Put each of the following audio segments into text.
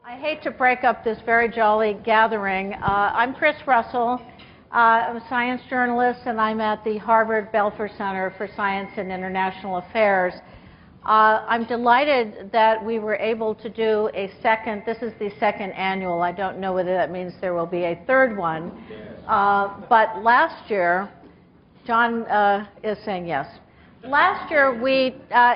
I hate to break up this very jolly gathering. I'm Chris Russell. I'm a science journalist, and I'm at the Harvard Belfer Center for Science and International Affairs. I'm delighted that we were able to do this is the second annual. I don't know whether that means there will be a third one. But last year, John is saying yes. Last year,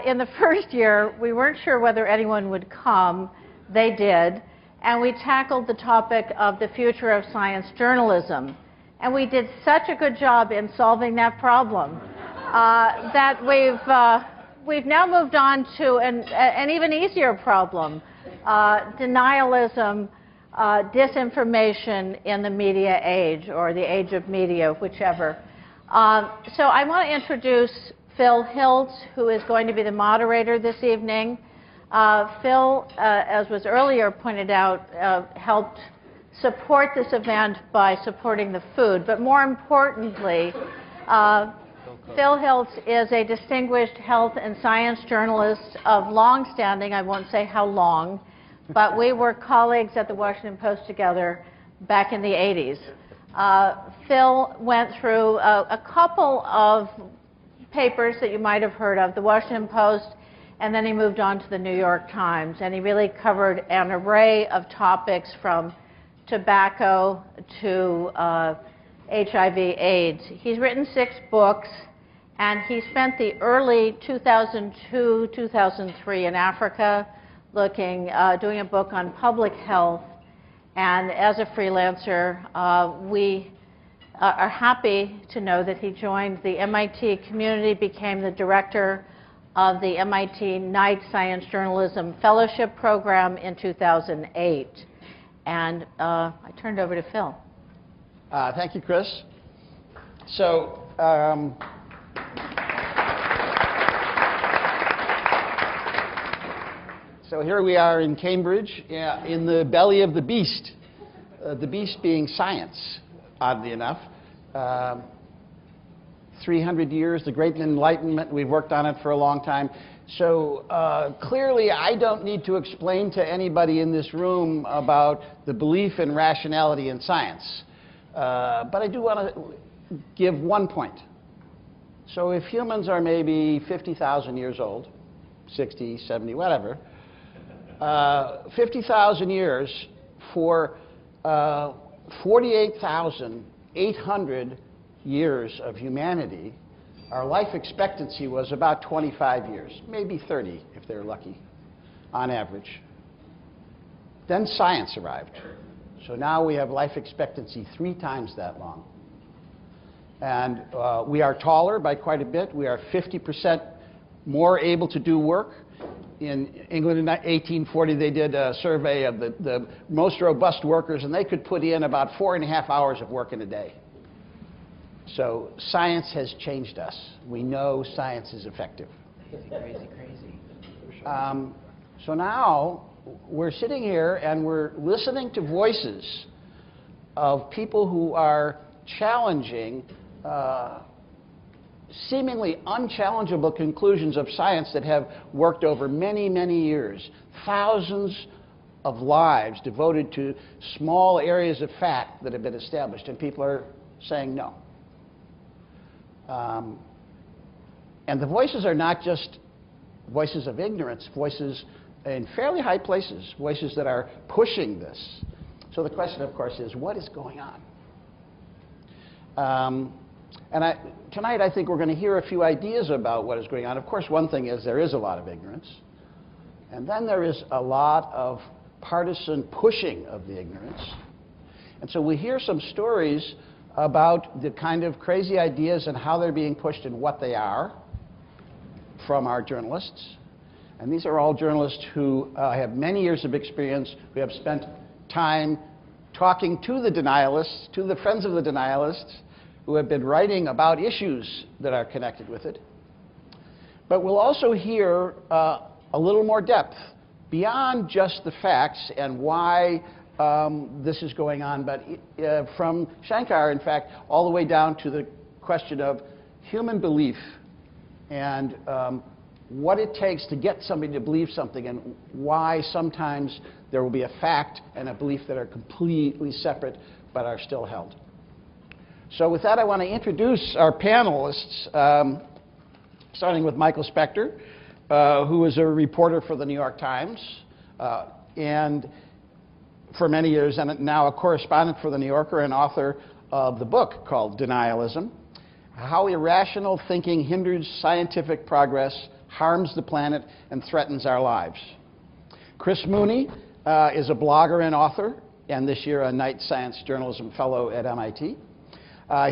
in the first year, we weren't sure whether anyone would come. They did. And we tackled the topic of the future of science journalism. And we did such a good job in solving that problem that we've now moved on to an even easier problem, denialism, disinformation in the media age, or the age of media, whichever. So I want to introduce Phil Hiltz, who is going to be the moderator this evening. Phil, as was earlier pointed out, helped support this event by supporting the food. But more importantly, Phil Hiltz is a distinguished health and science journalist of long standing. I won't say how long, but we were colleagues at the Washington Post together back in the 80s. Phil went through a couple of papers that you might have heard of, the Washington Post, and then he moved on to the New York Times, and he really covered an array of topics from tobacco to HIV/AIDS. He's written 6 books, and he spent the early 2002-2003 in Africa doing a book on public health. And as a freelancer, we are happy to know that he joined the MIT community, became the director of the MIT Knight Science Journalism Fellowship Program in 2008. And I turned over to Phil. Thank you, Chris. So, here we are in Cambridge, in the belly of the beast being science, oddly enough. 300 years, the Great Enlightenment, we've worked on it for a long time. So clearly, I don't need to explain to anybody in this room about the belief in rationality in science. But I do want to give one point. So if humans are maybe 50,000 years old, 60, 70, whatever, 50,000 years for 48,800 years of humanity, our life expectancy was about 25 years, maybe 30 if they're lucky, on average. Then science arrived. So now we have life expectancy 3 times that long. And we are taller by quite a bit. We are 50% more able to do work. In England in 1840, they did a survey of the most robust workers, and they could put in about 4.5 hours of work in a day. So science has changed us. We know science is effective. Crazy. So now we're sitting here and we're listening to voices of people who are challenging seemingly unchallengeable conclusions of science that have worked over many, many years. Thousands of lives devoted to small areas of fact that have been established, and people are saying no. And the voices are not just voices of ignorance, voices in fairly high places, voices that are pushing this. So the question, of course, is what is going on? Tonight, I think we're going to hear a few ideas about what is going on. Of course, one thing is there is a lot of ignorance. And then there is a lot of partisan pushing of the ignorance. And so we hear some stories about the kind of crazy ideas and how they're being pushed and what they are from our journalists. And these are all journalists who have many years of experience, who have spent time talking to the denialists, to the friends of the denialists, who have been writing about issues that are connected with it. But we'll also hear a little more depth beyond just the facts and why this is going on, but from Shankar, in fact, all the way down to the question of human belief and what it takes to get somebody to believe something and why sometimes there will be a fact and a belief that are completely separate but are still held. So with that, I want to introduce our panelists, starting with Michael Spector, who is a reporter for the New York Times and for many years, and now a correspondent for the New Yorker and author of the book called Denialism: How Irrational Thinking Hinders Scientific Progress, Harms the Planet, and Threatens Our Lives. Chris Mooney is a blogger and author, and this year a Knight Science Journalism Fellow at MIT.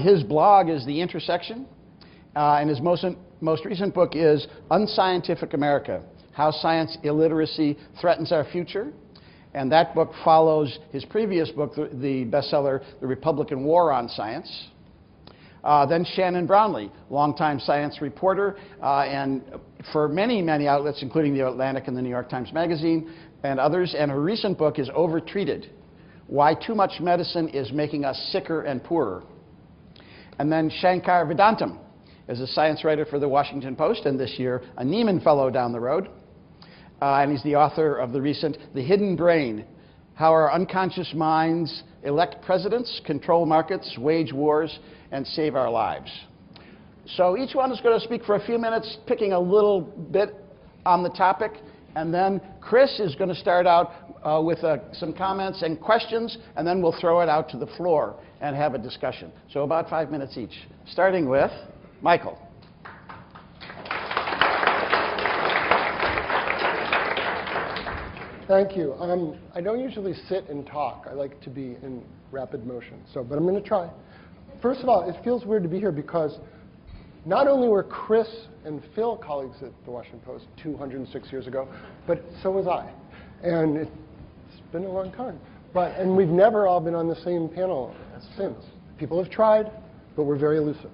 His blog is The Intersection, and his most recent book is Unscientific America: How Science Illiteracy Threatens Our Future. And that book follows his previous book, the bestseller, The Republican War on Science. Then Shannon Brownlee, longtime science reporter, and for many, many outlets, including The Atlantic and the New York Times Magazine and others. And her recent book is Overtreated: Why Too Much Medicine is Making Us Sicker and Poorer. And then Shankar Vedantam is a science writer for The Washington Post, and this year a Nieman Fellow down the road. And he's the author of the recent The Hidden Brain: How Our Unconscious Minds Elect Presidents, Control Markets, Wage Wars, and Save Our Lives. So each one is going to speak for a few minutes, picking a little bit on the topic, and then Chris is going to start out with some comments and questions, and then we'll throw it out to the floor and have a discussion. So about 5 minutes each, starting with Michael. Thank you. I don't usually sit and talk. I like to be in rapid motion. But I'm going to try. First of all, it feels weird to be here because not only were Chris and Phil colleagues at the Washington Post 206 years ago, but so was I. And it's been a long time. And we've never all been on the same panel since. People have tried, but we're very elusive.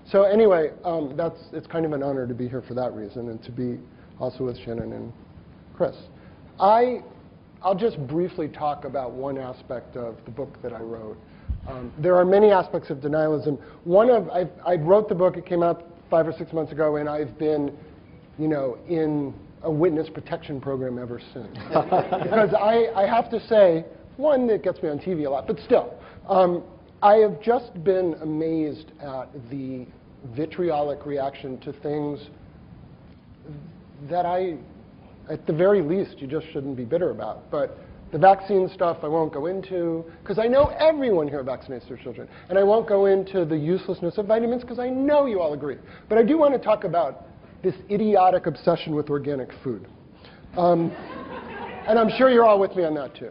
So anyway, it's kind of an honor to be here for that reason, and to be also with Shannon and Chris. I'll just briefly talk about one aspect of the book that I wrote. There are many aspects of denialism. I wrote the book, it came out 5 or 6 months ago, and I've been, in a witness protection program ever since. Because I have to say, one, it gets me on TV a lot, but still, I have just been amazed at the vitriolic reaction to things that at the very least, you just shouldn't be bitter about. But the vaccine stuff I won't go into, because I know everyone here vaccinates their children. And I won't go into the uselessness of vitamins, because I know you all agree. But I do want to talk about this idiotic obsession with organic food. And I'm sure you're all with me on that, too.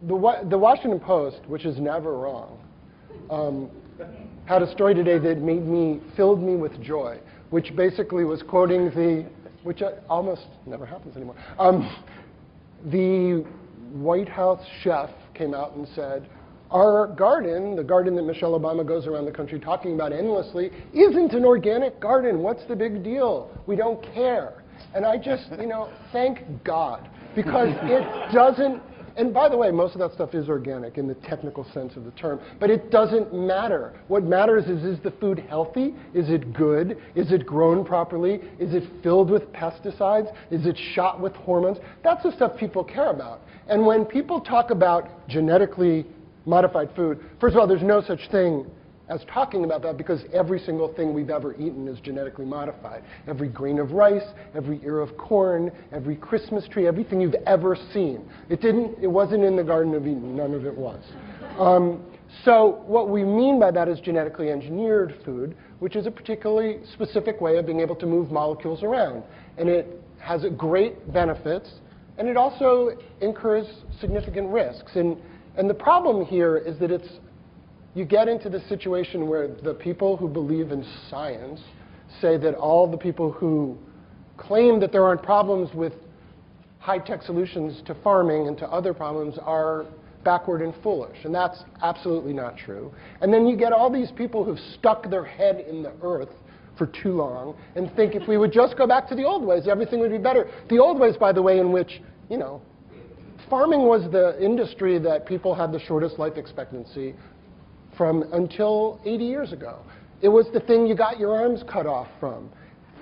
The Washington Post, which is never wrong, had a story today that filled me with joy, which basically was quoting which almost never happens anymore. The White House chef came out and said, our garden, the garden that Michelle Obama goes around the country talking about endlessly, isn't an organic garden. What's the big deal? We don't care. And I just, thank God, because it doesn't. And by the way, most of that stuff is organic in the technical sense of the term, but it doesn't matter. What matters is the food healthy? Is it good? Is it grown properly? Is it filled with pesticides? Is it shot with hormones? That's the stuff people care about. And when people talk about genetically modified food, first of all, there's no such thing as talking about that, because every single thing we've ever eaten is genetically modified. Every grain of rice, every ear of corn, every Christmas tree, everything you've ever seen. It wasn't in the Garden of Eden. None of it was. So what we mean by that is genetically engineered food, which is a particularly specific way of being able to move molecules around. And it has great benefits, and it also incurs significant risks. And the problem here is that you get into the situation where the people who believe in science say that all the people who claim that there aren't problems with high-tech solutions to farming and to other problems are backward and foolish. And that's absolutely not true. And then you get all these people who've stuck their head in the earth for too long and think if we would just go back to the old ways, everything would be better. The old ways, by the way, in which, farming was the industry that people had the shortest life expectancy from until 80 years ago. It was the thing you got your arms cut off from.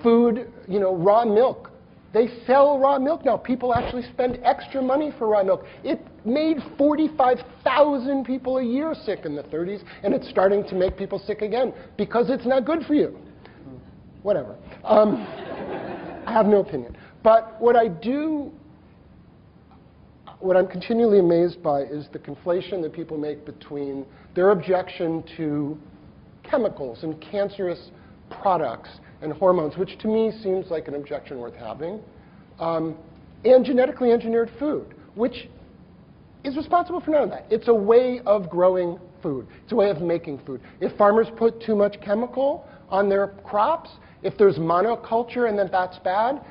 Food, raw milk. They sell raw milk now. People actually spend extra money for raw milk. It made 45,000 people a year sick in the 30s, and it's starting to make people sick again because it's not good for you. Whatever. I have no opinion. But what I'm continually amazed by is the conflation that people make between their objection to chemicals and cancerous products and hormones, which to me seems like an objection worth having, and genetically engineered food, which is responsible for none of that. It's a way of growing food. It's a way of making food. If farmers put too much chemical on their crops, if there's monoculture and then that's bad,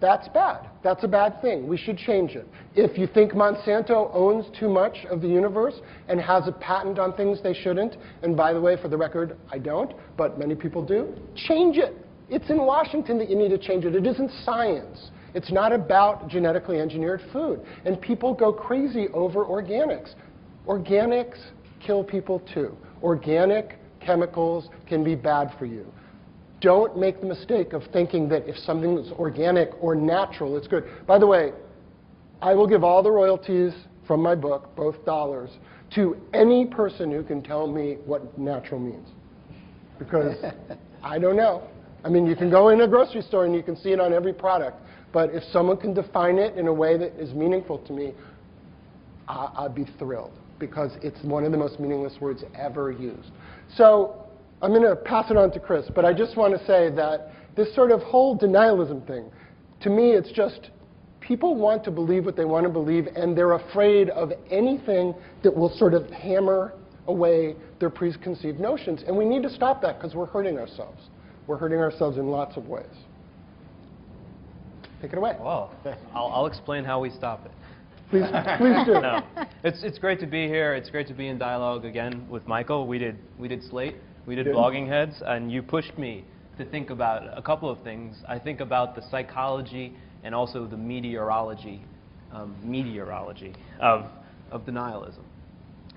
that's bad. That's a bad thing. We should change it. If you think Monsanto owns too much of the universe and has a patent on things they shouldn't, and by the way, for the record, I don't, but many people do, change it. It's in Washington that you need to change it. It isn't science. It's not about genetically engineered food. And people go crazy over organics. Organics kill people too. Organic chemicals can be bad for you. Don't make the mistake of thinking that if something is organic or natural, it's good. By the way, I will give all the royalties from my book, both dollars, to any person who can tell me what natural means. Because I don't know. I mean, you can go in a grocery store and you can see it on every product. But if someone can define it in a way that is meaningful to me, I'd be thrilled. Because it's one of the most meaningless words ever used. So I'm going to pass it on to Chris, but I just want to say that this sort of whole denialism thing, to me, it's just people want to believe what they want to believe, and they're afraid of anything that will sort of hammer away their preconceived notions. And we need to stop that because we're hurting ourselves. We're hurting ourselves in lots of ways. Take it away. Well, I'll explain how we stop it. Please do. No. It's great to be here. It's great to be in dialogue again with Michael. We did Slate. We did Blogging Heads, and you pushed me to think about a couple of things. I think about the psychology and also the meteorology of denialism.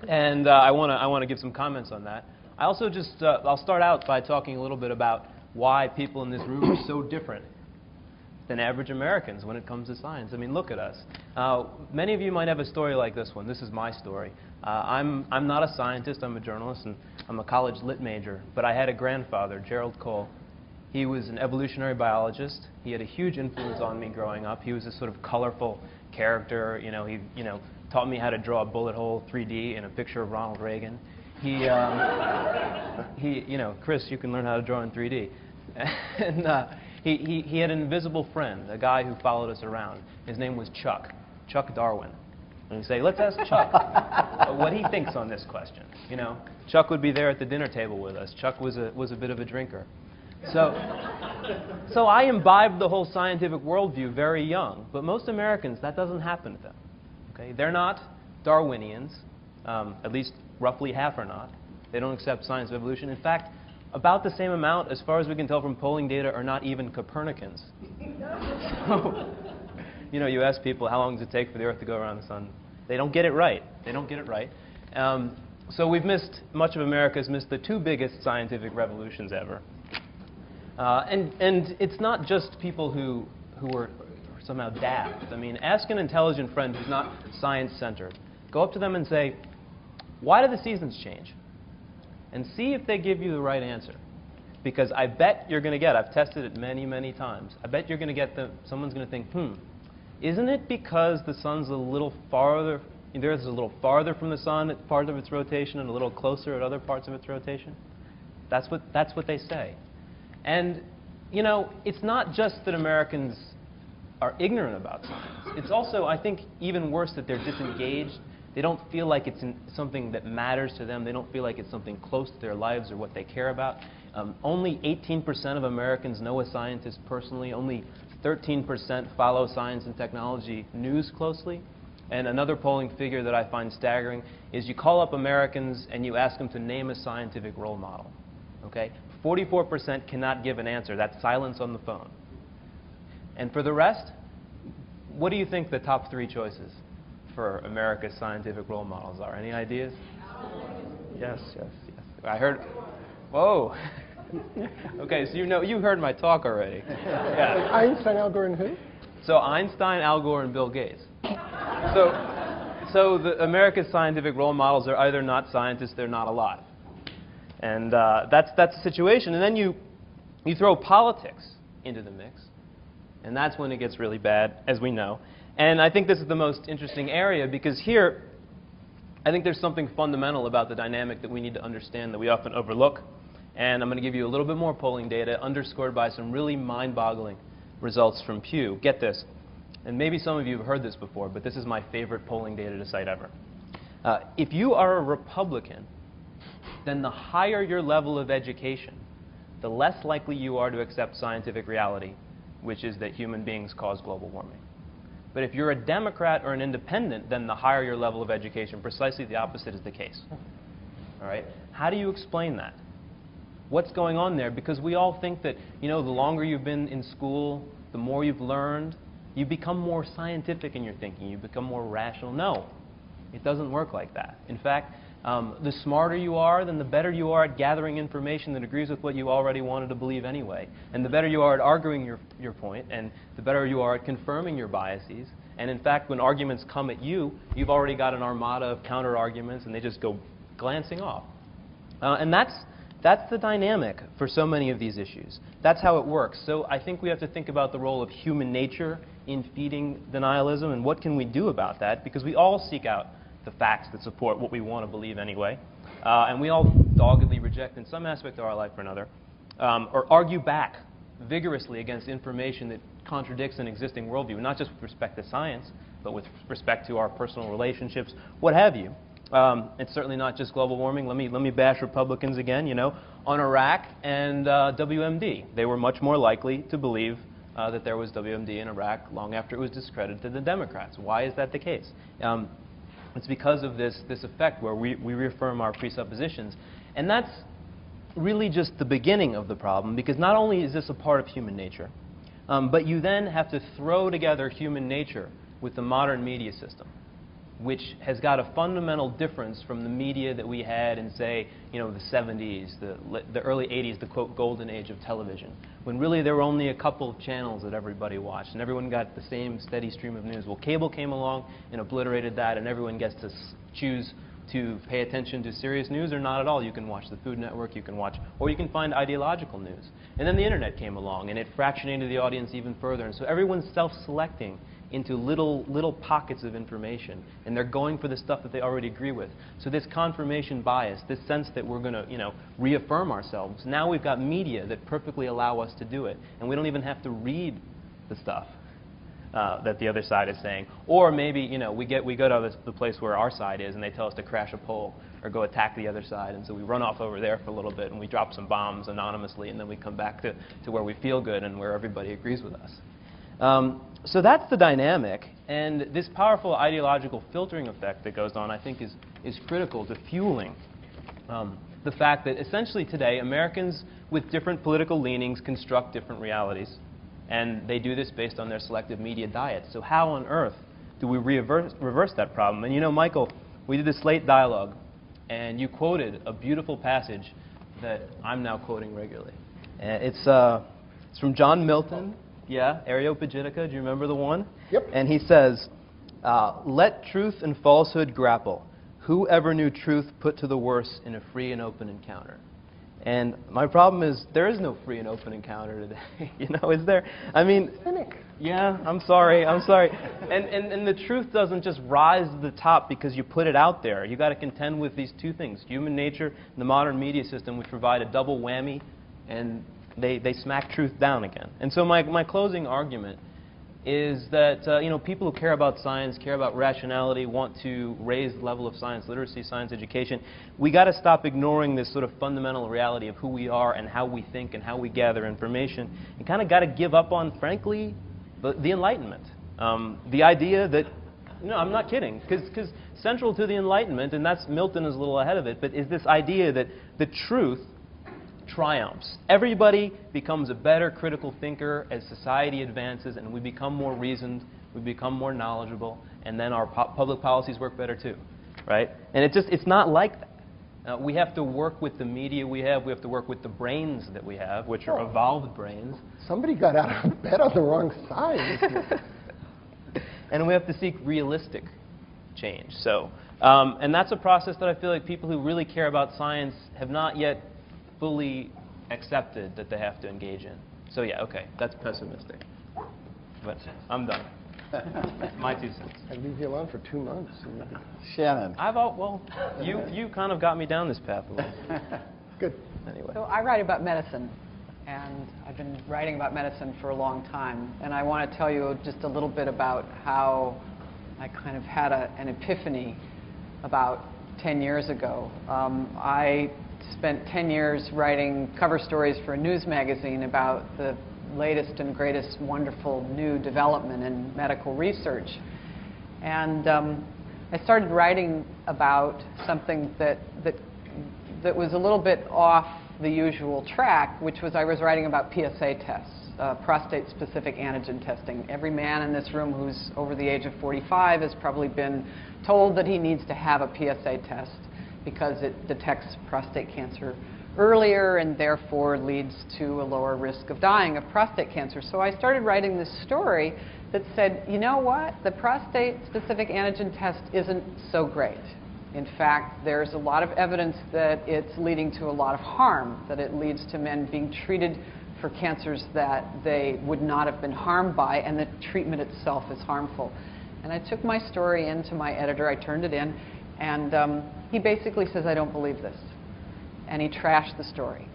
And I want to give some comments on that. I also I'll start out by talking a little bit about why people in this room are so different than average Americans when it comes to science. I mean, look at us. Many of you might have a story like this one. This is my story. I'm not a scientist. I'm a journalist, and I'm a college lit major. But I had a grandfather, Gerald Cole. He was an evolutionary biologist. He had a huge influence on me growing up. He was this sort of colorful character. He taught me how to draw a bullet hole 3D in a picture of Ronald Reagan. Chris, you can learn how to draw in 3D. And he had an invisible friend, a guy who followed us around. His name was Chuck Darwin. And you say, let's ask Chuck what he thinks on this question. Chuck would be there at the dinner table with us. Chuck was a bit of a drinker. So I imbibed the whole scientific worldview very young. But most Americans, that doesn't happen to them. Okay? They're not Darwinians. At least roughly half are not. They don't accept science of evolution. In fact, about the same amount, as far as we can tell from polling data, are not even Copernicans. So, you ask people, how long does it take for the Earth to go around the sun? They don't get it right. They don't get it right. So much of America has missed the two biggest scientific revolutions ever. And it's not just people who are somehow daft. I mean, ask an intelligent friend who's not science-centered. Go up to them and say, why do the seasons change? And see if they give you the right answer. Because I bet you're going to get, I've tested it many, many times, I bet you're going to get someone's going to think, isn't it because the sun's a little farther, the Earth is a little farther from the sun at part of its rotation and a little closer at other parts of its rotation? That's what they say. And, it's not just that Americans are ignorant about science. It's also, I think, even worse that they're disengaged. They don't feel like it's something that matters to them. They don't feel like it's something close to their lives or what they care about. Only 18% of Americans know a scientist personally. Only 13% follow science and technology news closely. And another polling figure that I find staggering is you call up Americans and you ask them to name a scientific role model. Okay? 44% cannot give an answer. That's silence on the phone. And for the rest, what do you think the top three choices for America's scientific role models are? Any ideas? Yes. I heard. Whoa. Okay, so you heard my talk already. Yeah. Einstein, Al Gore, and who? So Einstein, Al Gore, and Bill Gates. So the America's scientific role models are either not scientists, they're not alive. And that's the situation. And then you throw politics into the mix, and that's when it gets really bad, as we know. And I think this is the most interesting area, because here, I think there's something fundamental about the dynamic that we need to understand that we often overlook. And I'm going to give you a little bit more polling data underscored by some really mind-boggling results from Pew. Get this. And maybe some of you have heard this before, but this is my favorite polling data to cite ever. If you are a Republican, then the higher your level of education, the less likely you are to accept scientific reality, which is that human beings cause global warming. But if you're a Democrat or an independent, then the higher your level of education, precisely the opposite is the case. All right? How do you explain that? What's going on there? Because we all think that, the longer you've been in school, the more you've learned, you become more scientific in your thinking, you become more rational. No, it doesn't work like that. In fact, the smarter you are, then the better you are at gathering information that agrees with what you already wanted to believe anyway. And the better you are at arguing your point, and the better you are at confirming your biases. And in fact, when arguments come at you, you've already got an armada of counter-arguments, and they just go glancing off. And that's the dynamic for so many of these issues. That's how it works. So I think we have to think about the role of human nature in feeding denialism, and what can we do about that, because we all seek out the facts that support what we want to believe anyway. And we all doggedly reject in some aspect of our life or another, or argue back vigorously against information that contradicts an existing worldview, not just with respect to science, but with respect to our personal relationships, what have you. It's certainly not just global warming. Let me bash Republicans again, on Iraq and WMD. They were much more likely to believe that there was WMD in Iraq long after it was discredited to the Democrats. Why is that the case? It's because of this effect where we reaffirm our presuppositions. And that's really just the beginning of the problem, because not only is this a part of human nature, but you then have to throw together human nature with the modern media system, which has got a fundamental difference from the media that we had in, say, the 70s, the early 80s, the quote golden age of television, when really there were only a couple of channels that everybody watched and everyone got the same steady stream of news. Well, cable came along and obliterated that, and everyone gets to choose to pay attention to serious news or not at all. You can watch the Food Network, you can watch, or you can find ideological news. And then the internet came along and it fractionated the audience even further, and so everyone's self-selecting into little pockets of information, and they're going for the stuff that they already agree with. So this confirmation bias, this sense that we're going to, reaffirm ourselves, now we've got media that perfectly allow us to do it, and we don't even have to read the stuff that the other side is saying. Or maybe, we go to the place where our side is, and they tell us to crash a poll or go attack the other side, and so we run off over there for a little bit, and we drop some bombs anonymously, and then we come back to where we feel good and where everybody agrees with us. So that's the dynamic, and this powerful ideological filtering effect that goes on, I think, is critical to fueling the fact that essentially today Americans with different political leanings construct different realities, and they do this based on their selective media diet. So how on earth do we reverse that problem? And Michael, we did a Slate dialogue, and you quoted a beautiful passage that I'm now quoting regularly. And it's from John Milton. Yeah, Areopagitica, do you remember the one? Yep. And he says, let truth and falsehood grapple. Whoever knew truth put to the worse in a free and open encounter. And my problem is, there is no free and open encounter today. Is there? I mean, cynic. Yeah, I'm sorry. And the truth doesn't just rise to the top because you put it out there. You got to contend with these two things, human nature and the modern media system, which provide a double whammy, and they smack truth down again. And so my closing argument is that people who care about science, care about rationality, want to raise the level of science literacy, science education, we got to stop ignoring this sort of fundamental reality of who we are and how we think and how we gather information, and kind of got to give up on, frankly, the Enlightenment. The idea that, I'm not kidding, because central to the Enlightenment, and that's Milton is a little ahead of it, but is this idea that the truth triumphs. Everybody becomes a better critical thinker as society advances, and we become more reasoned, we become more knowledgeable, and then our public policies work better too, right? And it's not like that. We have to work with the media we have to work with the brains that we have, which are evolved brains. Somebody got out of bed on the wrong side. And we have to seek realistic change. So, and that's a process that I feel like people who really care about science have not yet fully accepted that they have to engage in. So yeah, okay, that's pessimistic. But I'm done. My 2 cents. I'd leave you alone for 2 months. Shannon. Well, you kind of got me down this path a little. Good. Anyway. So I write about medicine, and I've been writing about medicine for a long time. And I want to tell you just a little bit about how I kind of had an epiphany about 10 years ago. I spent 10 years writing cover stories for a news magazine about the latest and greatest wonderful new development in medical research. And I started writing about something that was a little bit off the usual track, which was I was writing about PSA tests, prostate-specific antigen testing. Every man in this room who's over the age of 45 has probably been told that he needs to have a PSA test because it detects prostate cancer earlier and therefore leads to a lower risk of dying of prostate cancer. So I started writing this story that said, you know what, the prostate-specific antigen test isn't so great. In fact, there's a lot of evidence that it's leading to a lot of harm, that it leads to men being treated for cancers that they would not have been harmed by, and the treatment itself is harmful. And I took my story in to my editor, I turned it in, and he basically says, I don't believe this. And he trashed the story.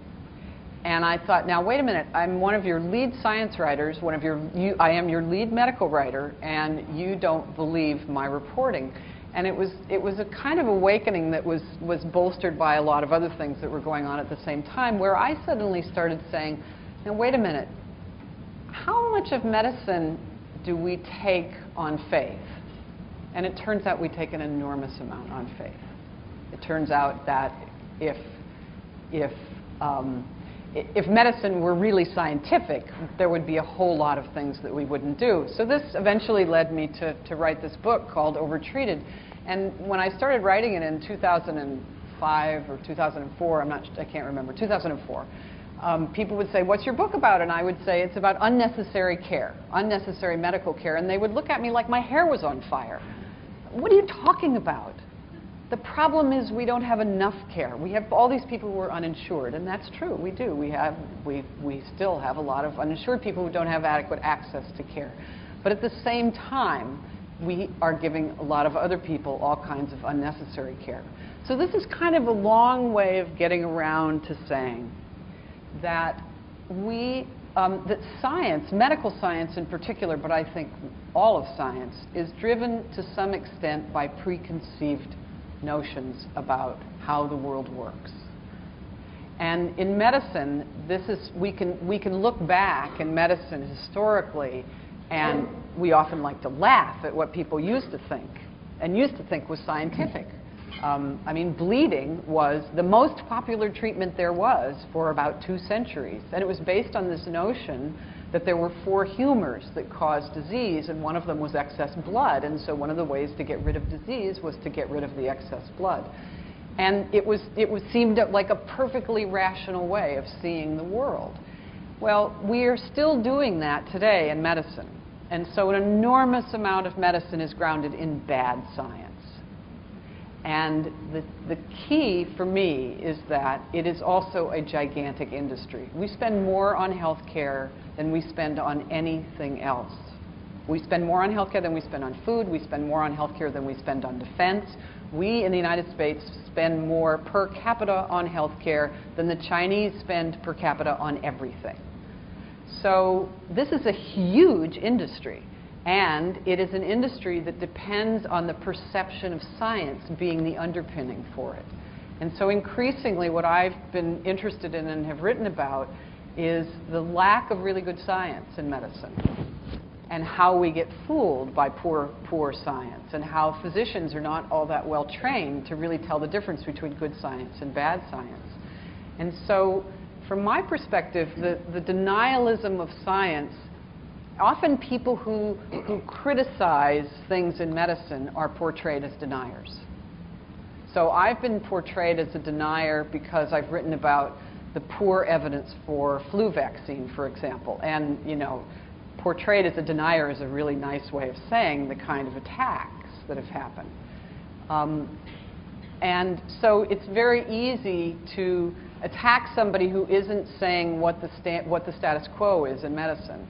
And I thought, now wait a minute, I'm one of your lead science writers, I am your lead medical writer, and you don't believe my reporting. And it was a kind of awakening that was bolstered by a lot of other things that were going on at the same time, where I suddenly started saying, now wait a minute, how much of medicine do we take on faith? And it turns out we take an enormous amount on faith. It turns out that if medicine were really scientific, there would be a whole lot of things that we wouldn't do. So this eventually led me to write this book called Overtreated. And when I started writing it in 2005 or 2004, I can't remember, 2004, people would say, what's your book about? And I would say, it's about unnecessary care, unnecessary medical care. And they would look at me like my hair was on fire. What are you talking about? The problem is we don't have enough care. We have all these people who are uninsured, and that's true. We do. We still have a lot of uninsured people who don't have adequate access to care. But at the same time, we are giving a lot of other people all kinds of unnecessary care. So this is kind of a long way of getting around to saying that that science, medical science in particular, but I think all of science, is driven to some extent by preconceived notions about how the world works. And in medicine, we can look back in medicine historically, and we often like to laugh at what people used to think was scientific. I mean, bleeding was the most popular treatment there was for about 2 centuries, and it was based on this notion that there were 4 humors that caused disease, and one of them was excess blood. And so one of the ways to get rid of disease was to get rid of the excess blood. And it seemed like a perfectly rational way of seeing the world. Well, we are still doing that today in medicine. And so an enormous amount of medicine is grounded in bad science. And the key for me is that it is also a gigantic industry. We spend more on health care than we spend on anything else. We spend more on health care than we spend on food. We spend more on health care than we spend on defense. We in the United States spend more per capita on health care than the Chinese spend per capita on everything. So this is a huge industry. And it is an industry that depends on the perception of science being the underpinning for it. And so increasingly what I've been interested in and have written about is the lack of really good science in medicine, and how we get fooled by poor science, and how physicians are not all that well trained to really tell the difference between good science and bad science. And so from my perspective, the denialism of science, often people who criticize things in medicine are portrayed as deniers. So I've been portrayed as a denier because I've written about the poor evidence for flu vaccine, for example. And, you know, portrayed as a denier is a really nice way of saying the kind of attacks that have happened. And so it's very easy to attack somebody who isn't saying what the status quo is in medicine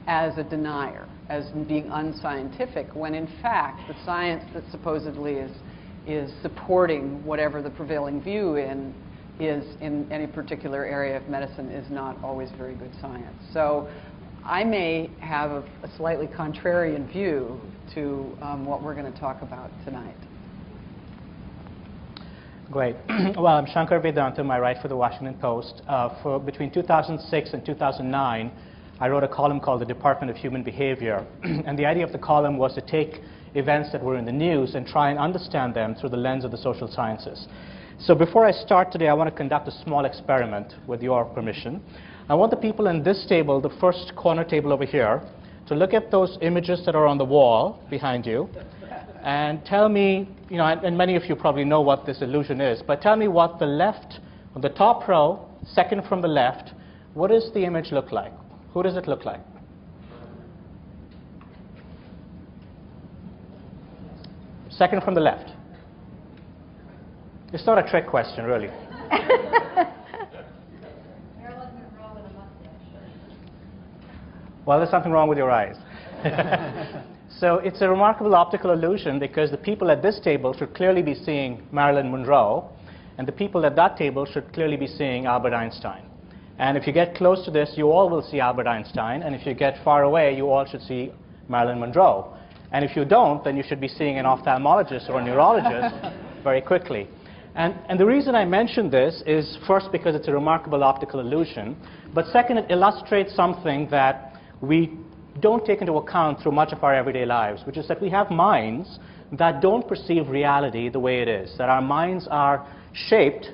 as a denier, as being unscientific, when in fact the science that supposedly is supporting whatever the prevailing view is in any particular area of medicine is not always very good science. So I may have a slightly contrarian view to what we're going to talk about tonight. Great. Well, I'm Shankar Vedantam. I write for the Washington Post. For between 2006 and 2009, I wrote a column called The Department of Human Behavior. And the idea of the column was to take events that were in the news and try and understand them through the lens of the social sciences. So before I start today, I want to conduct a small experiment with your permission. I want the people in this table, the first corner table over here, to look at those images that are on the wall behind you and tell me, you know, and many of you probably know what this illusion is, but tell me what the left, on the top row, second from the left, what does the image look like? Who does it look like? Second from the left. It's not a trick question, really. Well, there's something wrong with your eyes. So it's a remarkable optical illusion because the people at this table should clearly be seeing Marilyn Monroe, and the people at that table should clearly be seeing Albert Einstein. And if you get close to this, you all will see Albert Einstein, and if you get far away, you all should see Marilyn Monroe. And if you don't, then you should be seeing an ophthalmologist or a neurologist very quickly. And the reason I mention this is first because it's a remarkable optical illusion, but second, it illustrates something that we don't take into account through much of our everyday lives, which is that we have minds that don't perceive reality the way it is, that our minds are shaped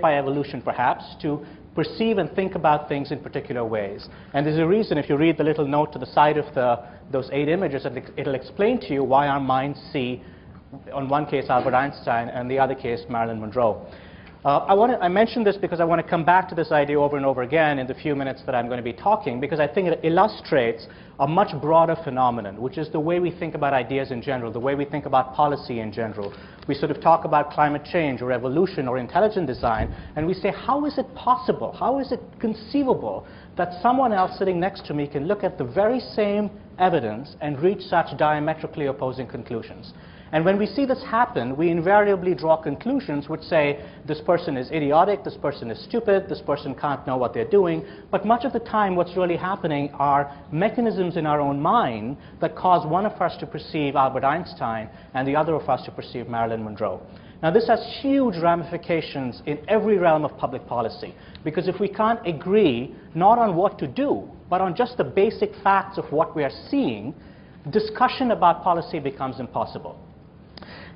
by evolution perhaps, to perceive and think about things in particular ways. And there's a reason, if you read the little note to the side of those 8 images, it'll explain to you why our minds see, on one case, Albert Einstein, and the other case, Marilyn Monroe. I mention this because I want to come back to this idea over and over again in the few minutes that I'm going to be talking, because I think it illustrates a much broader phenomenon, which is the way we think about ideas in general, the way we think about policy in general. We sort of talk about climate change or evolution or intelligent design, and we say, how is it possible, how is it conceivable that someone else sitting next to me can look at the very same evidence and reach such diametrically opposing conclusions? And when we see this happen, we invariably draw conclusions which say, this person is idiotic, this person is stupid, this person can't know what they're doing. But much of the time, what's really happening are mechanisms in our own mind that cause one of us to perceive Albert Einstein and the other of us to perceive Marilyn Monroe. Now, this has huge ramifications in every realm of public policy, because if we can't agree not on what to do, but on just the basic facts of what we are seeing, discussion about policy becomes impossible.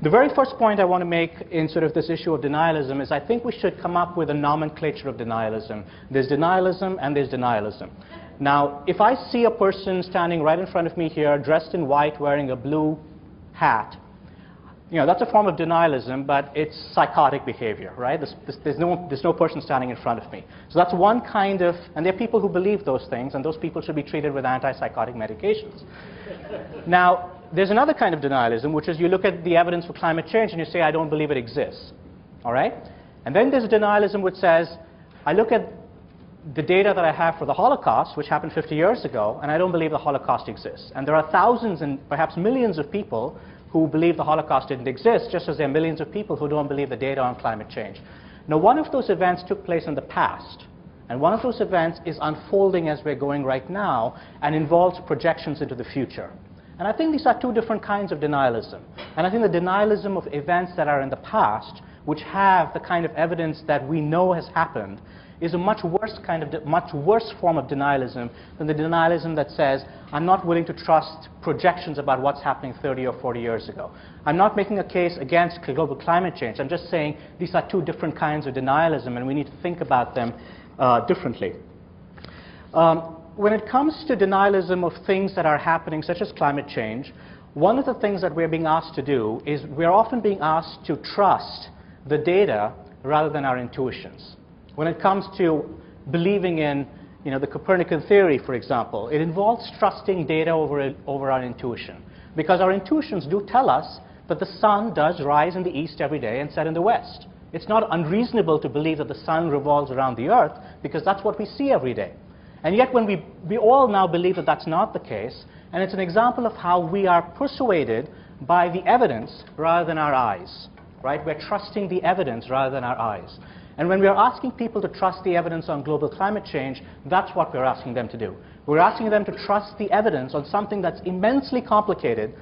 The very first point I want to make in sort of this issue of denialism is I think we should come up with a nomenclature of denialism. There's denialism and there's denialism. Now, if I see a person standing right in front of me here, dressed in white, wearing a blue hat, you know, that's a form of denialism, but it's psychotic behavior, right? There's no person standing in front of me. So that's one kind of, and there are people who believe those things, and those people should be treated with antipsychotic medications. Now, there's another kind of denialism, which is you look at the evidence for climate change and you say, I don't believe it exists, all right? And then there's a denialism which says, I look at the data that I have for the Holocaust, which happened 50 years ago, and I don't believe the Holocaust exists. And there are thousands and perhaps millions of people who believe the Holocaust didn't exist, just as there are millions of people who don't believe the data on climate change. Now, one of those events took place in the past, and one of those events is unfolding as we're going right now and involves projections into the future. And I think these are two different kinds of denialism. And I think the denialism of events that are in the past, which have the kind of evidence that we know has happened, is a much worse form of denialism than the denialism that says, I'm not willing to trust projections about what's happening 30 or 40 years ago. I'm not making a case against global climate change. I'm just saying these are two different kinds of denialism, and we need to think about them differently. When it comes to denialism of things that are happening, such as climate change, one of the things that we're being asked to do is we're often being asked to trust the data rather than our intuitions. When it comes to believing in the Copernican theory, for example, it involves trusting data over our intuition. Because our intuitions do tell us that the sun does rise in the east every day and set in the west. It's not unreasonable to believe that the sun revolves around the earth because that's what we see every day. And yet when we all now believe that that's not the case, and it's an example of how we are persuaded by the evidence rather than our eyes, right? We're trusting the evidence rather than our eyes. And when we're asking people to trust the evidence on global climate change, that's what we're asking them to do. We're asking them to trust the evidence on something that's immensely complicated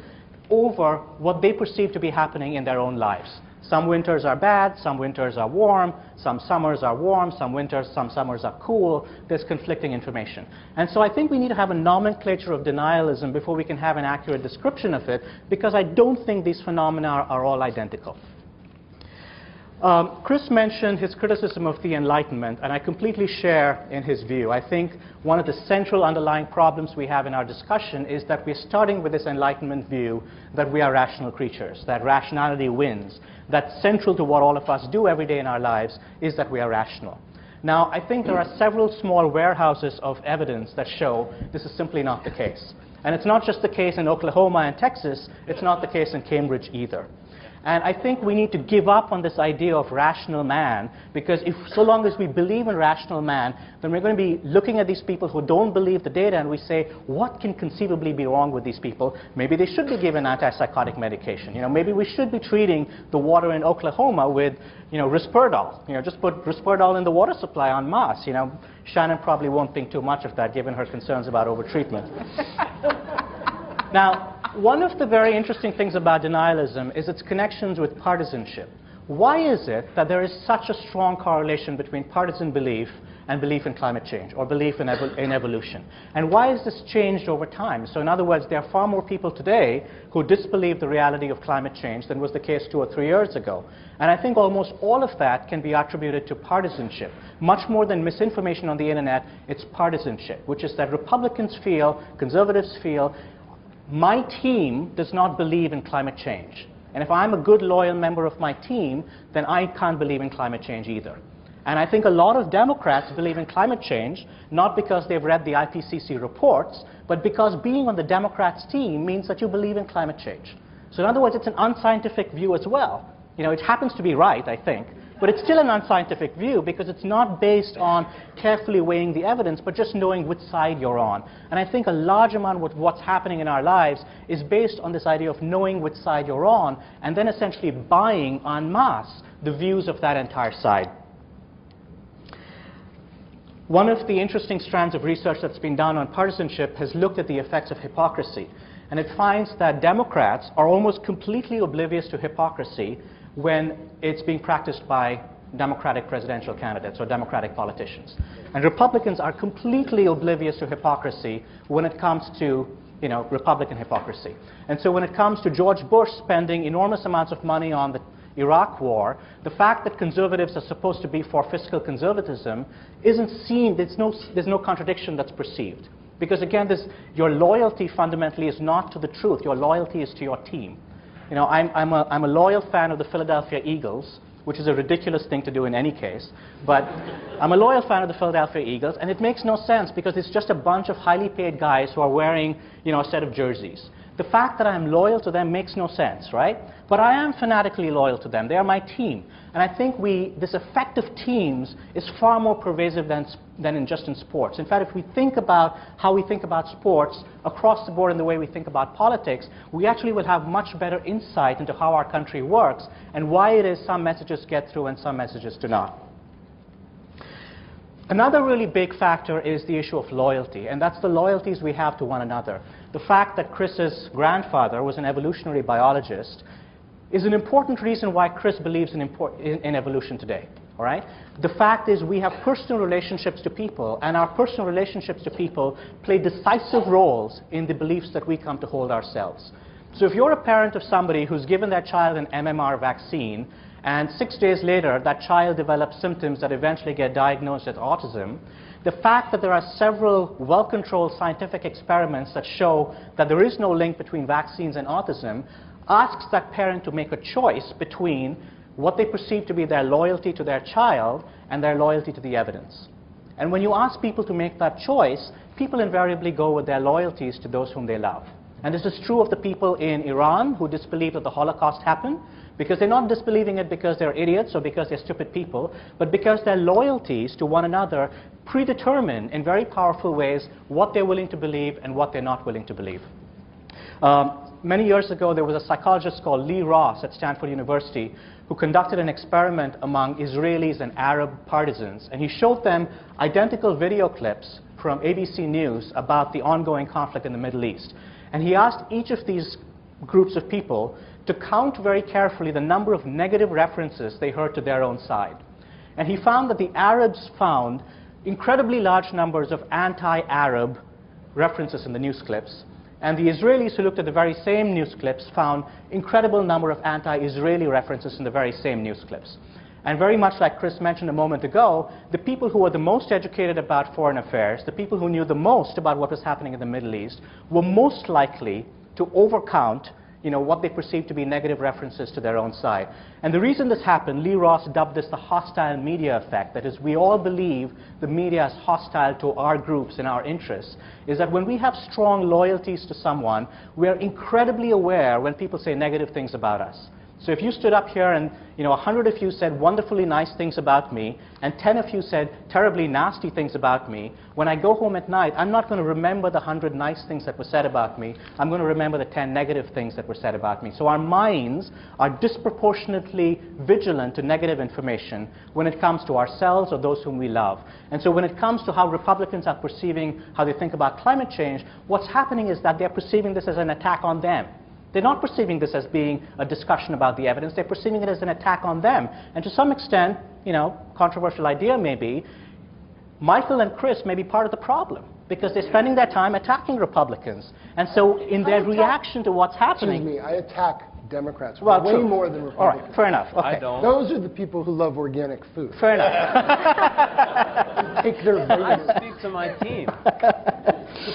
over what they perceive to be happening in their own lives. Some winters are bad, some winters are warm, some summers are warm, some summers are cool. There's conflicting information. And so I think we need to have a nomenclature of denialism before we can have an accurate description of it, because I don't think these phenomena are all identical. Chris mentioned his criticism of the Enlightenment, and I completely share in his view. I think one of the central underlying problems we have in our discussion is that we're starting with this Enlightenment view that we are rational creatures, that rationality wins, that central to what all of us do every day in our lives is that we are rational. Now, I think there are several small warehouses of evidence that show this is simply not the case. And it's not just the case in Oklahoma and Texas, it's not the case in Cambridge either. And I think we need to give up on this idea of rational man, because so long as we believe in rational man, then we're going to be looking at these people who don't believe the data and we say, what can conceivably be wrong with these people? Maybe they should be given antipsychotic medication. Maybe we should be treating the water in Oklahoma with Risperdal. Just put Risperdal in the water supply en masse. Shannon probably won't think too much of that given her concerns about overtreatment. Now, one of the very interesting things about denialism is its connections with partisanship. Why is it that there is such a strong correlation between partisan belief and belief in climate change, or belief in evolution? And why has this changed over time? So in other words, there are far more people today who disbelieve the reality of climate change than was the case 2 or 3 years ago. And I think almost all of that can be attributed to partisanship. Much more than misinformation on the internet, it's partisanship, which is that Republicans feel, conservatives feel, my team does not believe in climate change. And if I'm a good, loyal member of my team, then I can't believe in climate change either. And I think a lot of Democrats believe in climate change, not because they've read the IPCC reports, but because being on the Democrats' team means that you believe in climate change. So in other words, it's an unscientific view as well. It happens to be right, I think. But it's still an unscientific view because it's not based on carefully weighing the evidence, but just knowing which side you're on. And I think a large amount of what's happening in our lives is based on this idea of knowing which side you're on, and then essentially buying en masse the views of that entire side. One of the interesting strands of research that's been done on partisanship has looked at the effects of hypocrisy. And it finds that Democrats are almost completely oblivious to hypocrisy when it's being practiced by Democratic presidential candidates or Democratic politicians. And Republicans are completely oblivious to hypocrisy when it comes to Republican hypocrisy. And so when it comes to George Bush spending enormous amounts of money on the Iraq war, the fact that conservatives are supposed to be for fiscal conservatism isn't seen, there's no contradiction that's perceived. Because again, your loyalty fundamentally is not to the truth, your loyalty is to your team. I'm a loyal fan of the Philadelphia Eagles, which is a ridiculous thing to do in any case, but I'm a loyal fan of the Philadelphia Eagles, and it makes no sense because it's just a bunch of highly paid guys who are wearing, a set of jerseys. The fact that I'm loyal to them makes no sense, right? But I am fanatically loyal to them. They are my team. And I think this effect of teams is far more pervasive than just in sports. In fact, if we think about how we think about sports across the board in the way we think about politics, we actually will have much better insight into how our country works and why it is some messages get through and some messages do not. Another really big factor is the issue of loyalty, and that's the loyalties we have to one another. The fact that Chris's grandfather was an evolutionary biologist is an important reason why Chris believes in evolution today. All right? The fact is we have personal relationships to people, and our personal relationships to people play decisive roles in the beliefs that we come to hold ourselves. So if you're a parent of somebody who's given their child an MMR vaccine, and 6 days later that child develops symptoms that eventually get diagnosed as autism, the fact that there are several well-controlled scientific experiments that show that there is no link between vaccines and autism asks that parent to make a choice between what they perceive to be their loyalty to their child and their loyalty to the evidence. And when you ask people to make that choice, people invariably go with their loyalties to those whom they love. And this is true of the people in Iran who disbelieve that the Holocaust happened, because they're not disbelieving it because they're idiots or because they're stupid people, but because their loyalties to one another predetermine in very powerful ways what they're willing to believe and what they're not willing to believe. Many years ago, there was a psychologist called Lee Ross at Stanford University who conducted an experiment among Israelis and Arab partisans, and he showed them identical video clips from ABC News about the ongoing conflict in the Middle East. And he asked each of these groups of people to count very carefully the number of negative references they heard to their own side. And he found that the Arabs found incredibly large numbers of anti-Arab references in the news clips, and the Israelis who looked at the very same news clips found incredible number of anti-Israeli references in the very same news clips. And very much like Chris mentioned a moment ago, the people who were the most educated about foreign affairs, the people who knew the most about what was happening in the Middle East, were most likely to overcount what they perceived to be negative references to their own side. And the reason this happened, Lee Ross dubbed this the hostile media effect. That is, we all believe the media is hostile to our groups and our interests, is that when we have strong loyalties to someone, we are incredibly aware when people say negative things about us. So if you stood up here and 100 of you said wonderfully nice things about me, and 10 of you said terribly nasty things about me, when I go home at night, I'm not going to remember the 100 nice things that were said about me. I'm going to remember the 10 negative things that were said about me. So our minds are disproportionately vigilant to negative information when it comes to ourselves or those whom we love. And so when it comes to how Republicans are perceiving how they think about climate change, what's happening is that they're perceiving this as an attack on them. They're not perceiving this as being a discussion about the evidence. They're perceiving it as an attack on them. And to some extent, controversial idea maybe, Michael and Chris may be part of the problem because they're spending their time attacking Republicans. And so in their reaction to what's happening... Excuse me, I attack Democrats way more than Republicans. All right, fair enough. Okay. I don't. Those are the people who love organic food. Fair enough. Take their vitamins. I speak to my team.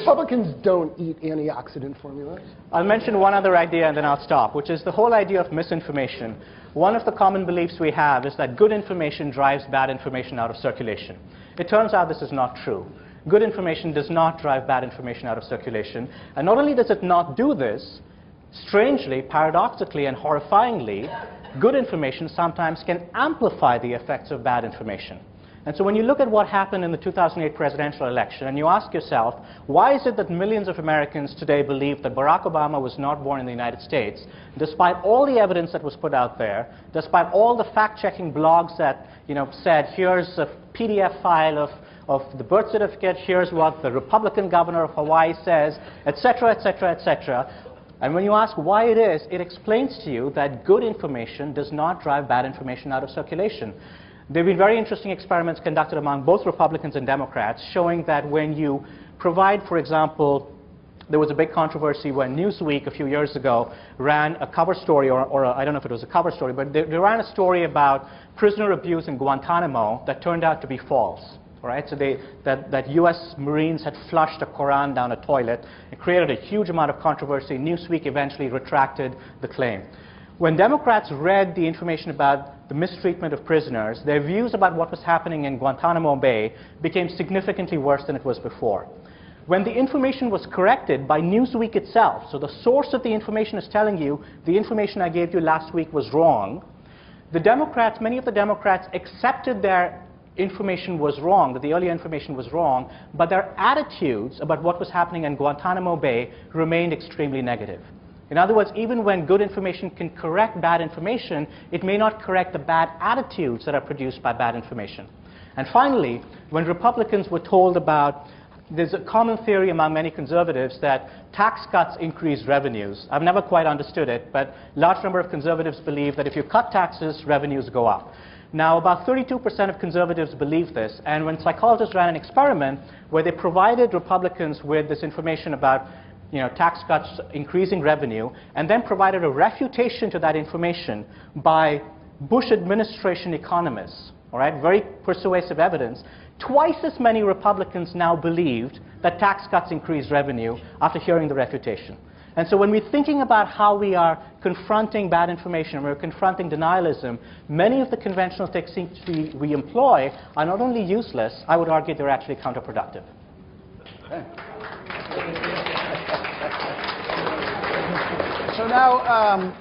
Republicans don't eat antioxidant formulas. I'll mention one other idea and then I'll stop, which is the whole idea of misinformation. One of the common beliefs we have is that good information drives bad information out of circulation. It turns out this is not true. Good information does not drive bad information out of circulation. And not only does it not do this, strangely, paradoxically, and horrifyingly, good information sometimes can amplify the effects of bad information. And so when you look at what happened in the 2008 presidential election and you ask yourself, why is it that millions of Americans today believe that Barack Obama was not born in the United States, despite all the evidence that was put out there, despite all the fact-checking blogs that said, here's a PDF file of the birth certificate, here's what the Republican governor of Hawaii says, etc., etc., etc. And when you ask why it is, it explains to you that good information does not drive bad information out of circulation. There have been very interesting experiments conducted among both Republicans and Democrats showing that when you provide, for example, there was a big controversy when Newsweek a few years ago ran a cover story, or I don't know if it was a cover story, but they ran a story about prisoner abuse in Guantanamo that turned out to be false. Right? So that US Marines had flushed a Koran down a toilet. It created a huge amount of controversy. Newsweek eventually retracted the claim. When Democrats read the information about the mistreatment of prisoners, their views about what was happening in Guantanamo Bay became significantly worse than it was before. When the information was corrected by Newsweek itself, so the source of the information is telling you the information I gave you last week was wrong, the Democrats, many of the Democrats accepted their information was wrong, that the earlier information was wrong, but their attitudes about what was happening in Guantanamo Bay remained extremely negative. In other words, even when good information can correct bad information, it may not correct the bad attitudes that are produced by bad information. And finally, when Republicans were told about, there's a common theory among many conservatives that tax cuts increase revenues. I've never quite understood it, but a large number of conservatives believe that if you cut taxes, revenues go up. Now, about 32% of conservatives believe this, and when psychologists ran an experiment where they provided Republicans with this information about tax cuts increasing revenue, and then provided a refutation to that information by Bush administration economists, all right, very persuasive evidence, twice as many Republicans now believed that tax cuts increase revenue after hearing the refutation. And so when we're thinking about how we are confronting bad information, we're confronting denialism, many of the conventional techniques we employ are not only useless, I would argue they're actually counterproductive. Okay. So now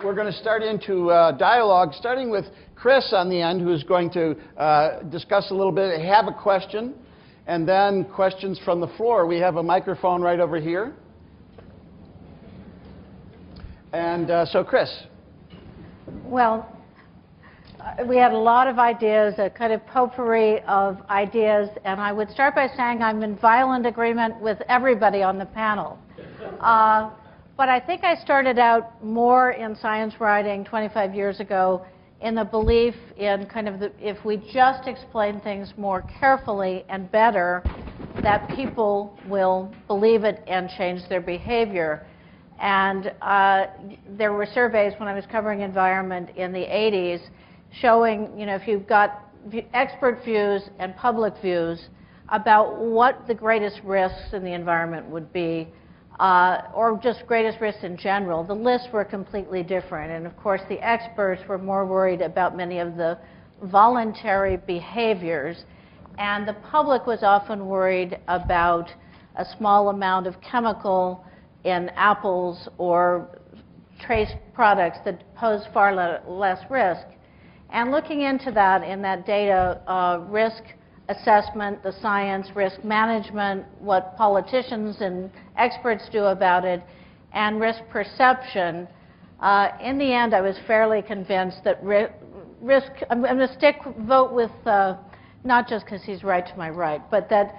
we're going to start into dialogue, starting with Chris on the end, who is going to discuss a little bit, have a question, and then questions from the floor. We have a microphone right over here. And so, Chris. Well, we had a lot of ideas, a kind of potpourri of ideas, and I would start by saying I'm in violent agreement with everybody on the panel. But I think I started out more in science writing 25 years ago in the belief in kind of if we just explain things more carefully and better, that people will believe it and change their behavior. And there were surveys when I was covering environment in the 80s showing, if you've got expert views and public views about what the greatest risks in the environment would be, or just greatest risks in general, the lists were completely different. And of course, the experts were more worried about many of the voluntary behaviors, and the public was often worried about a small amount of chemical in apples or trace products that pose far less risk. And looking into that in that data, risk assessment, the science, risk management, what politicians and experts do about it, and risk perception, in the end I was fairly convinced that risk, I'm going to vote with, not just because he's right to my right, but that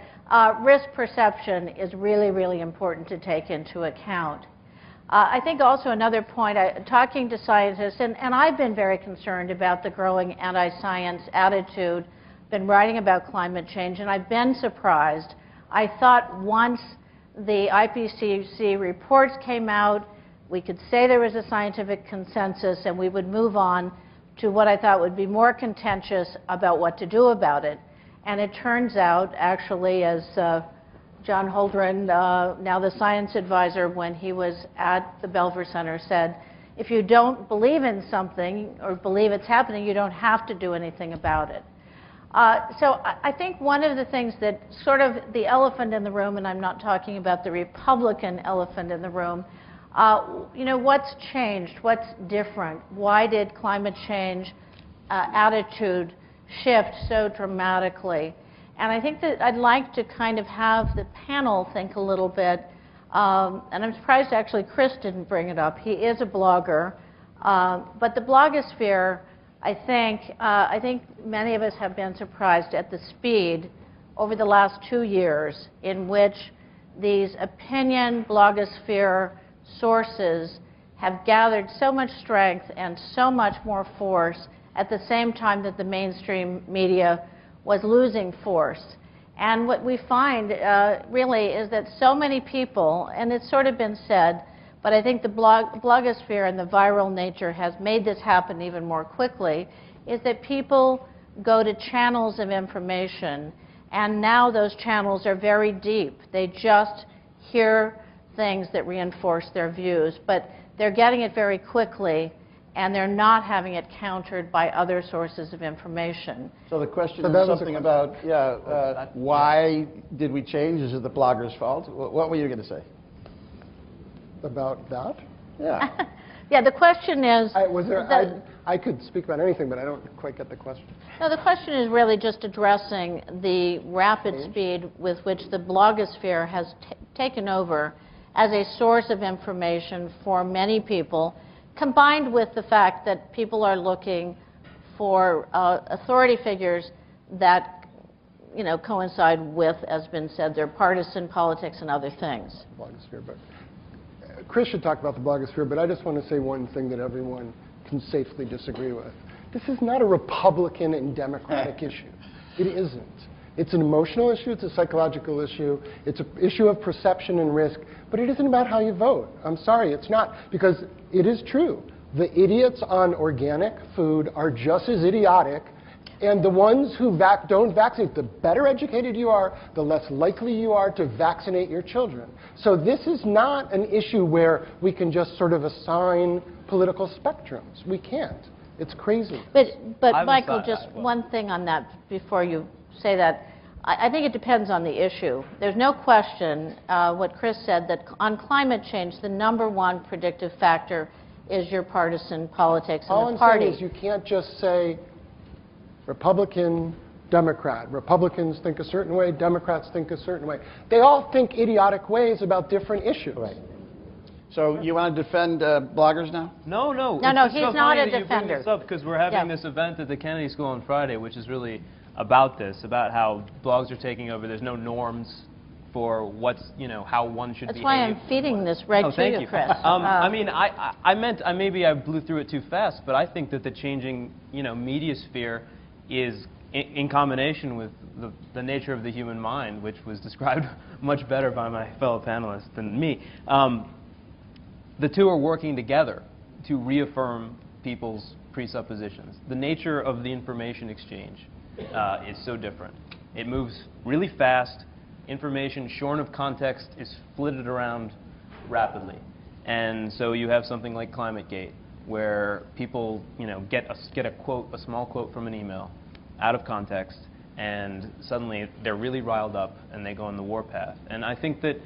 risk perception is really, really important to take into account. I think also another point, talking to scientists, and I've been very concerned about the growing anti-science attitude, been writing about climate change, and I've been surprised. I thought once the IPCC reports came out, we could say there was a scientific consensus and we would move on to what I thought would be more contentious about what to do about it. And it turns out, actually, as John Holdren, now the science advisor, when he was at the Belver Center, said, if you don't believe in something or believe it's happening, you don't have to do anything about it. So I think one of the things that sort of the elephant in the room, and I'm not talking about the Republican elephant in the room, what's changed? What's different? Why did climate change attitude shift so dramatically? And I think that I'd like to kind of have the panel think a little bit, and I'm surprised actually Chris didn't bring it up. He is a blogger, but the blogosphere, I think many of us have been surprised at the speed over the last 2 years in which these opinion blogosphere sources have gathered so much strength and so much more force at the same time that the mainstream media was losing force. And what we find really is that so many people, and it's sort of been said, but I think the blogosphere and the viral nature has made this happen even more quickly, is that people go to channels of information, and now those channels are very deep. They just hear things that reinforce their views, but they're getting it very quickly, and they're not having it countered by other sources of information. So the question is something about, why did we change? Is it the blogger's fault? What were you going to say? About that? Yeah. Yeah, the question is... I could speak about anything, but I don't quite get the question. No, the question is really just addressing the rapid speed with which the blogosphere has taken over as a source of information for many people, combined with the fact that people are looking for authority figures that coincide with, as been said, their partisan politics and other things. Blogosphere, but Chris should talk about the blogosphere, but I just want to say one thing that everyone can safely disagree with. This is not a Republican and Democratic issue. It isn't. It's an emotional issue, it's a psychological issue, it's an issue of perception and risk, but it isn't about how you vote. I'm sorry, it's not, because it is true. The idiots on organic food are just as idiotic And the ones who don't vaccinate, the better educated you are, the less likely you are to vaccinate your children. So this is not an issue where we can just sort of assign political spectrums. We can't. It's crazy. But Michael, just one thing on that before you say that. I think it depends on the issue. There's no question, what Chris said, that on climate change, the #1 predictive factor is your partisan politics and the party. All I'm saying is you can't just say Republican, Democrat. Republicans think a certain way, Democrats think a certain way. They all think idiotic ways about different issues. Right. So you want to defend bloggers now? No. No, It's he's so not funny a that you bring defender. this up because we're having this event at the Kennedy School on Friday, which is really about this, about how blogs are taking over. There's no norms for what's, how one should behave. That's why I'm feeding this right to you, Chris. I mean, I meant, maybe I blew through it too fast, but I think that the changing, media sphere is in combination with the nature of the human mind, which was described much better by my fellow panelists than me. The two are working together to reaffirm people's presuppositions. The nature of the information exchange is so different. It moves really fast. Information shorn of context is flitted around rapidly. And so you have something like ClimateGate, where people get a quote, a small quote from an email out of context, and suddenly they're really riled up and they go on the warpath. And I think that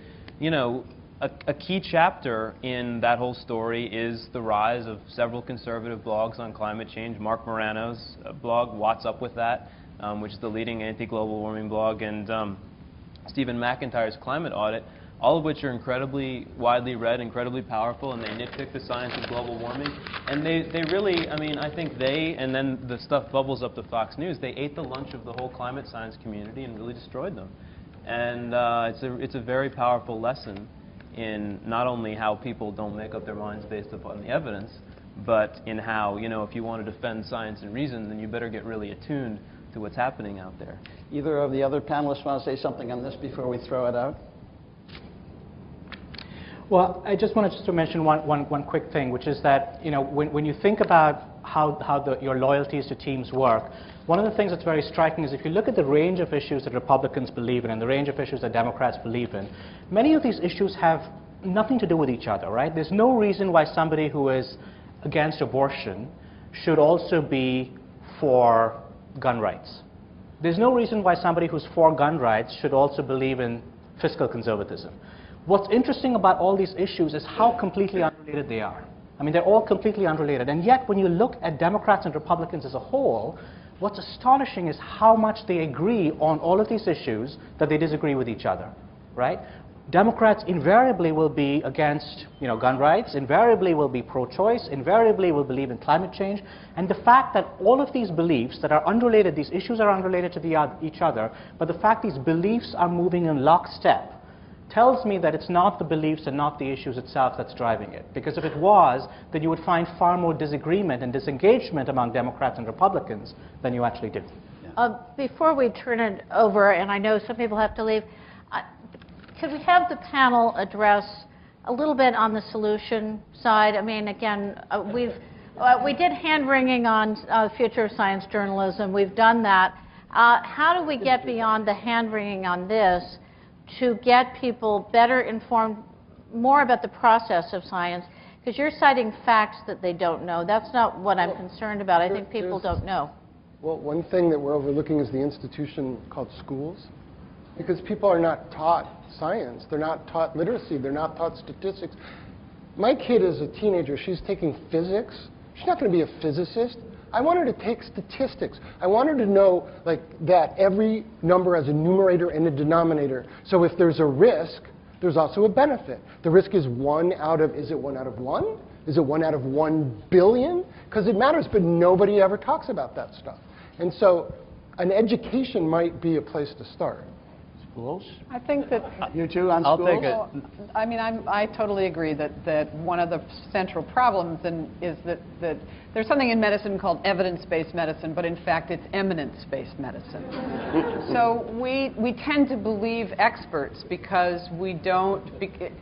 a key chapter in that whole story is the rise of several conservative blogs on climate change. Mark Morano's blog, What's Up With That, which is the leading anti-global warming blog, and Stephen McIntyre's Climate Audit, all of which are incredibly widely read, incredibly powerful, and they nitpick the science of global warming. And they really, I think they, and then the stuff bubbles up to Fox News, they ate the lunch of the whole climate science community and really destroyed them. And it's a very powerful lesson in not only how people don't make up their minds based upon the evidence, but in how, if you want to defend science and reason, then you better get really attuned to what's happening out there. Either of the other panelists want to say something on this before we throw it out? Well, I just wanted to mention one quick thing, which is that when you think about how your loyalties to teams work, one of the things that's very striking is if you look at the range of issues that Republicans believe in and the range of issues that Democrats believe in, many of these issues have nothing to do with each other, right? There's no reason why somebody who is against abortion should also be for gun rights. There's no reason why somebody who's for gun rights should also believe in fiscal conservatism. What's interesting about all these issues is how completely unrelated they are. They're all completely unrelated. And yet, when you look at Democrats and Republicans as a whole, what's astonishing is how much they agree on all of these issues that they disagree with each other, right? Democrats invariably will be against, gun rights, invariably will be pro-choice, invariably will believe in climate change. And the fact that all of these beliefs that are unrelated, these issues are unrelated to each other, but the fact these beliefs are moving in lockstep tells me that it's not the beliefs and not the issues itself that's driving it. Because if it was, then you would find far more disagreement and disengagement among Democrats and Republicans than you actually do. Before we turn it over, and I know some people have to leave, could we have the panel address a little bit on the solution side? Again, we did hand-wringing on future of science journalism. We've done that. How do we get beyond the hand-wringing on this to get people better informed more about the process of science? Because you're citing facts that they don't know. That's not what I'm concerned about. I think people don't know. Well, one thing that we're overlooking is the institution called schools. Because people are not taught science. They're not taught literacy. They're not taught statistics. My kid is a teenager. She's taking physics. She's not going to be a physicist. I want her to take statistics. I want her to know that every number has a numerator and a denominator. So if there's a risk, there's also a benefit. The risk is is it 1 out of 1? Is it 1 out of 1 billion? Because it matters, but nobody ever talks about that stuff. And so an education might be a place to start. Schools? I think that You too on I'll schools? take it. I totally agree that one of the central problems is that there's something in medicine called evidence-based medicine, but in fact it's eminence-based medicine. So we tend to believe experts because we don't,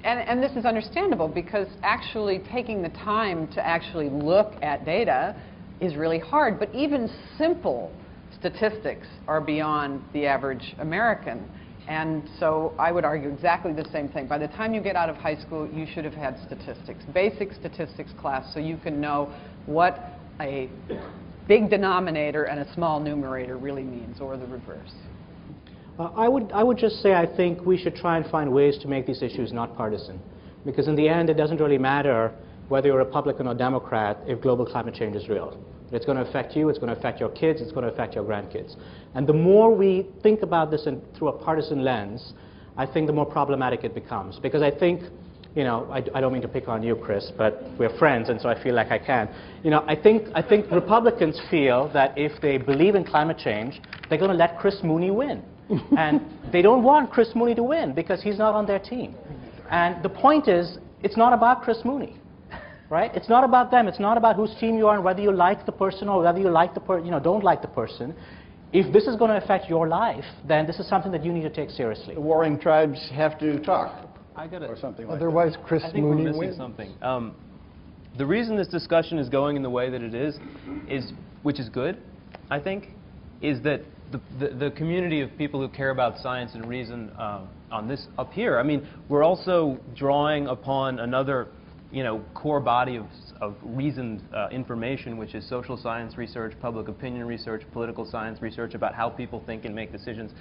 and this is understandable because actually taking the time to actually look at data is really hard, but even simple statistics are beyond the average American. And so I would argue exactly the same thing. By the time you get out of high school, you should have had statistics, basic statistics class, so you can know what a big denominator and a small numerator really means, or the reverse. I would just say I think we should try and find ways to make these issues not partisan. Because in the end, it doesn't really matter whether you're Republican or Democrat if global climate change is real. It's going to affect you, it's going to affect your kids, it's going to affect your grandkids. And the more we think about this through a partisan lens, I think the more problematic it becomes. Because I think, you know, I don't mean to pick on you, Chris, but we're friends, and so I feel like I can. You know, I think Republicans feel that if they believe in climate change, they're going to let Chris Mooney win. And they don't want Chris Mooney to win because he's not on their team. And the point is, it's not about Chris Mooney, right? It's not about them. It's not about whose team you are and whether you like the person or whether you like the don't like the person. If this is going to affect your life, then this is something that you need to take seriously. The warring tribes have to talk. I got it. Or something like Otherwise, Chris I think Mooney we're missing wins. something. The reason this discussion is going in the way that it is which is good, I think, is that the community of people who care about science and reason on this up here, I mean, we're also drawing upon another, you know, core body of reasoned information, which is social science research, public opinion research, political science research about how people think and make decisions.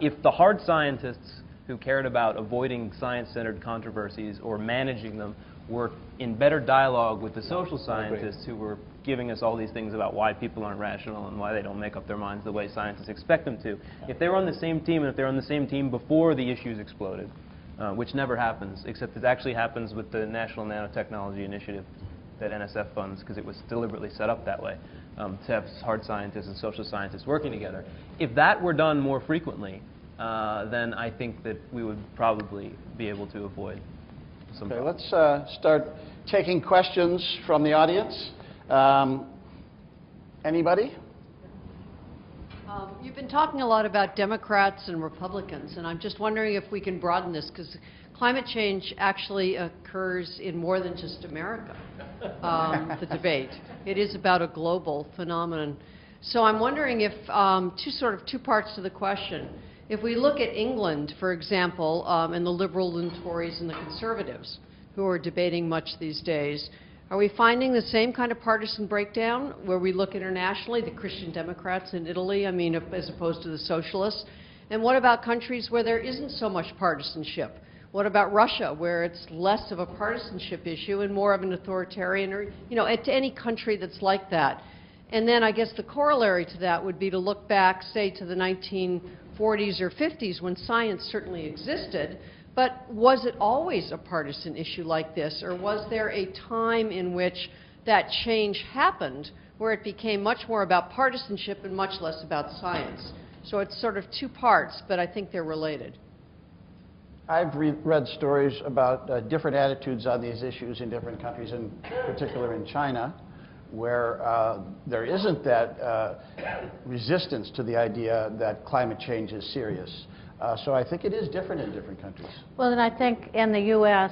If the hard scientists who cared about avoiding science-centered controversies or managing them were in better dialogue with the social scientists who were giving us all these things about why people aren't rational and why they don't make up their minds the way scientists expect them to. If they were on the same team, and if they're on the same team before the issues exploded, which never happens, except it actually happens with the National Nanotechnology Initiative that NSF funds, because it was deliberately set up that way, to have hard scientists and social scientists working together. If that were done more frequently, then I think that we would probably be able to avoid some problems. Let's start taking questions from the audience. Anybody? You've been talking a lot about Democrats and Republicans, and I'm just wondering if we can broaden this, because climate change actually occurs in more than just America, the debate. It is about a global phenomenon. So I'm wondering if, two parts to the question. If we look at England, for example, and the Liberals and Tories and the Conservatives, who are debating much these days, are we finding the same kind of partisan breakdown where we look internationally, the Christian Democrats in Italy, I mean, as opposed to the socialists? And what about countries where there isn't so much partisanship? What about Russia, where it's less of a partisanship issue and more of an authoritarian, or, you know, to any country that's like that? And then I guess the corollary to that would be to look back, say, to the 1940s or 50s when science certainly existed, but was it always a partisan issue like this, or was there a time in which that change happened where it became much more about partisanship and much less about science? So it's sort of two parts, but I think they're related. I've read stories about different attitudes on these issues in different countries, in particular in China, where there isn't that resistance to the idea that climate change is serious. So I think it is different in different countries. Well, and I think in the U.S.,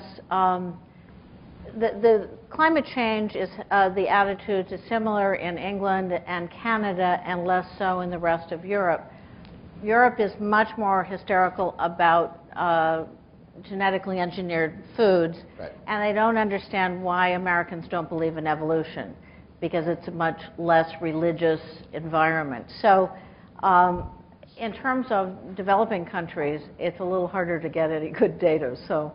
the climate change is, the attitudes is similar in England and Canada and less so in the rest of Europe. Europe is much more hysterical about genetically engineered foods, Right. and they don't understand why Americans don't believe in evolution, because it's a much less religious environment. So in terms of developing countries, it's a little harder to get any good data. So,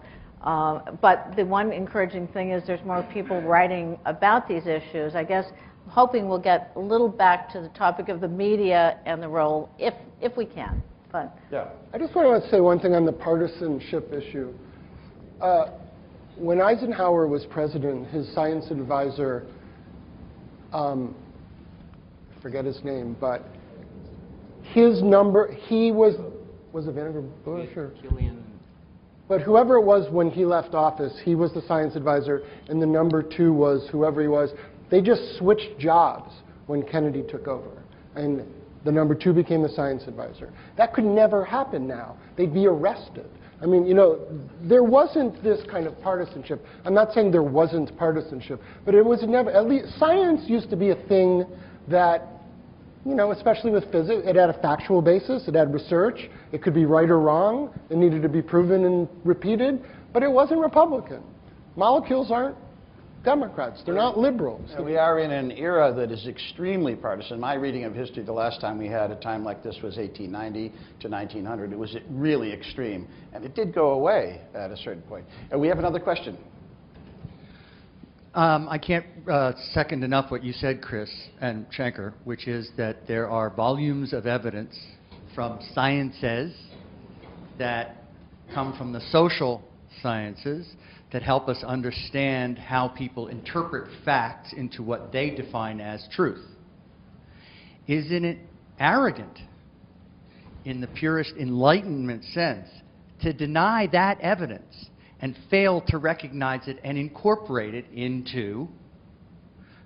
but the one encouraging thing is there's more people writing about these issues. I guess I'm hoping we'll get a little back to the topic of the media and the role, if we can. But Yeah. I just want to say one thing on the partisanship issue. When Eisenhower was president, his science advisor, I forget his name, but his number, he was it Vannevar Bush or? But whoever it was when he left office, he was the science advisor, and the number two was whoever he was. They just switched jobs when Kennedy took over, and the number two became the science advisor. That could never happen now. They'd be arrested. I mean, you know, there wasn't this kind of partisanship. I'm not saying there wasn't partisanship, but it was never, at least science used to be a thing that you know, especially with physics, it had a factual basis, it had research, it could be right or wrong, it needed to be proven and repeated, but it wasn't Republican. Molecules aren't Democrats, they're not liberals. Yeah, we are in an era that is extremely partisan. My reading of history, the last time we had a time like this was 1890 to 1900. It was really extreme, and it did go away at a certain point. And we have another question. I can't second enough what you said, Chris and Shanker, which is that there are volumes of evidence from sciences that come from the social sciences that help us understand how people interpret facts into what they define as truth. Isn't it arrogant, in the purest Enlightenment sense, to deny that evidence and fail to recognize it and incorporate it into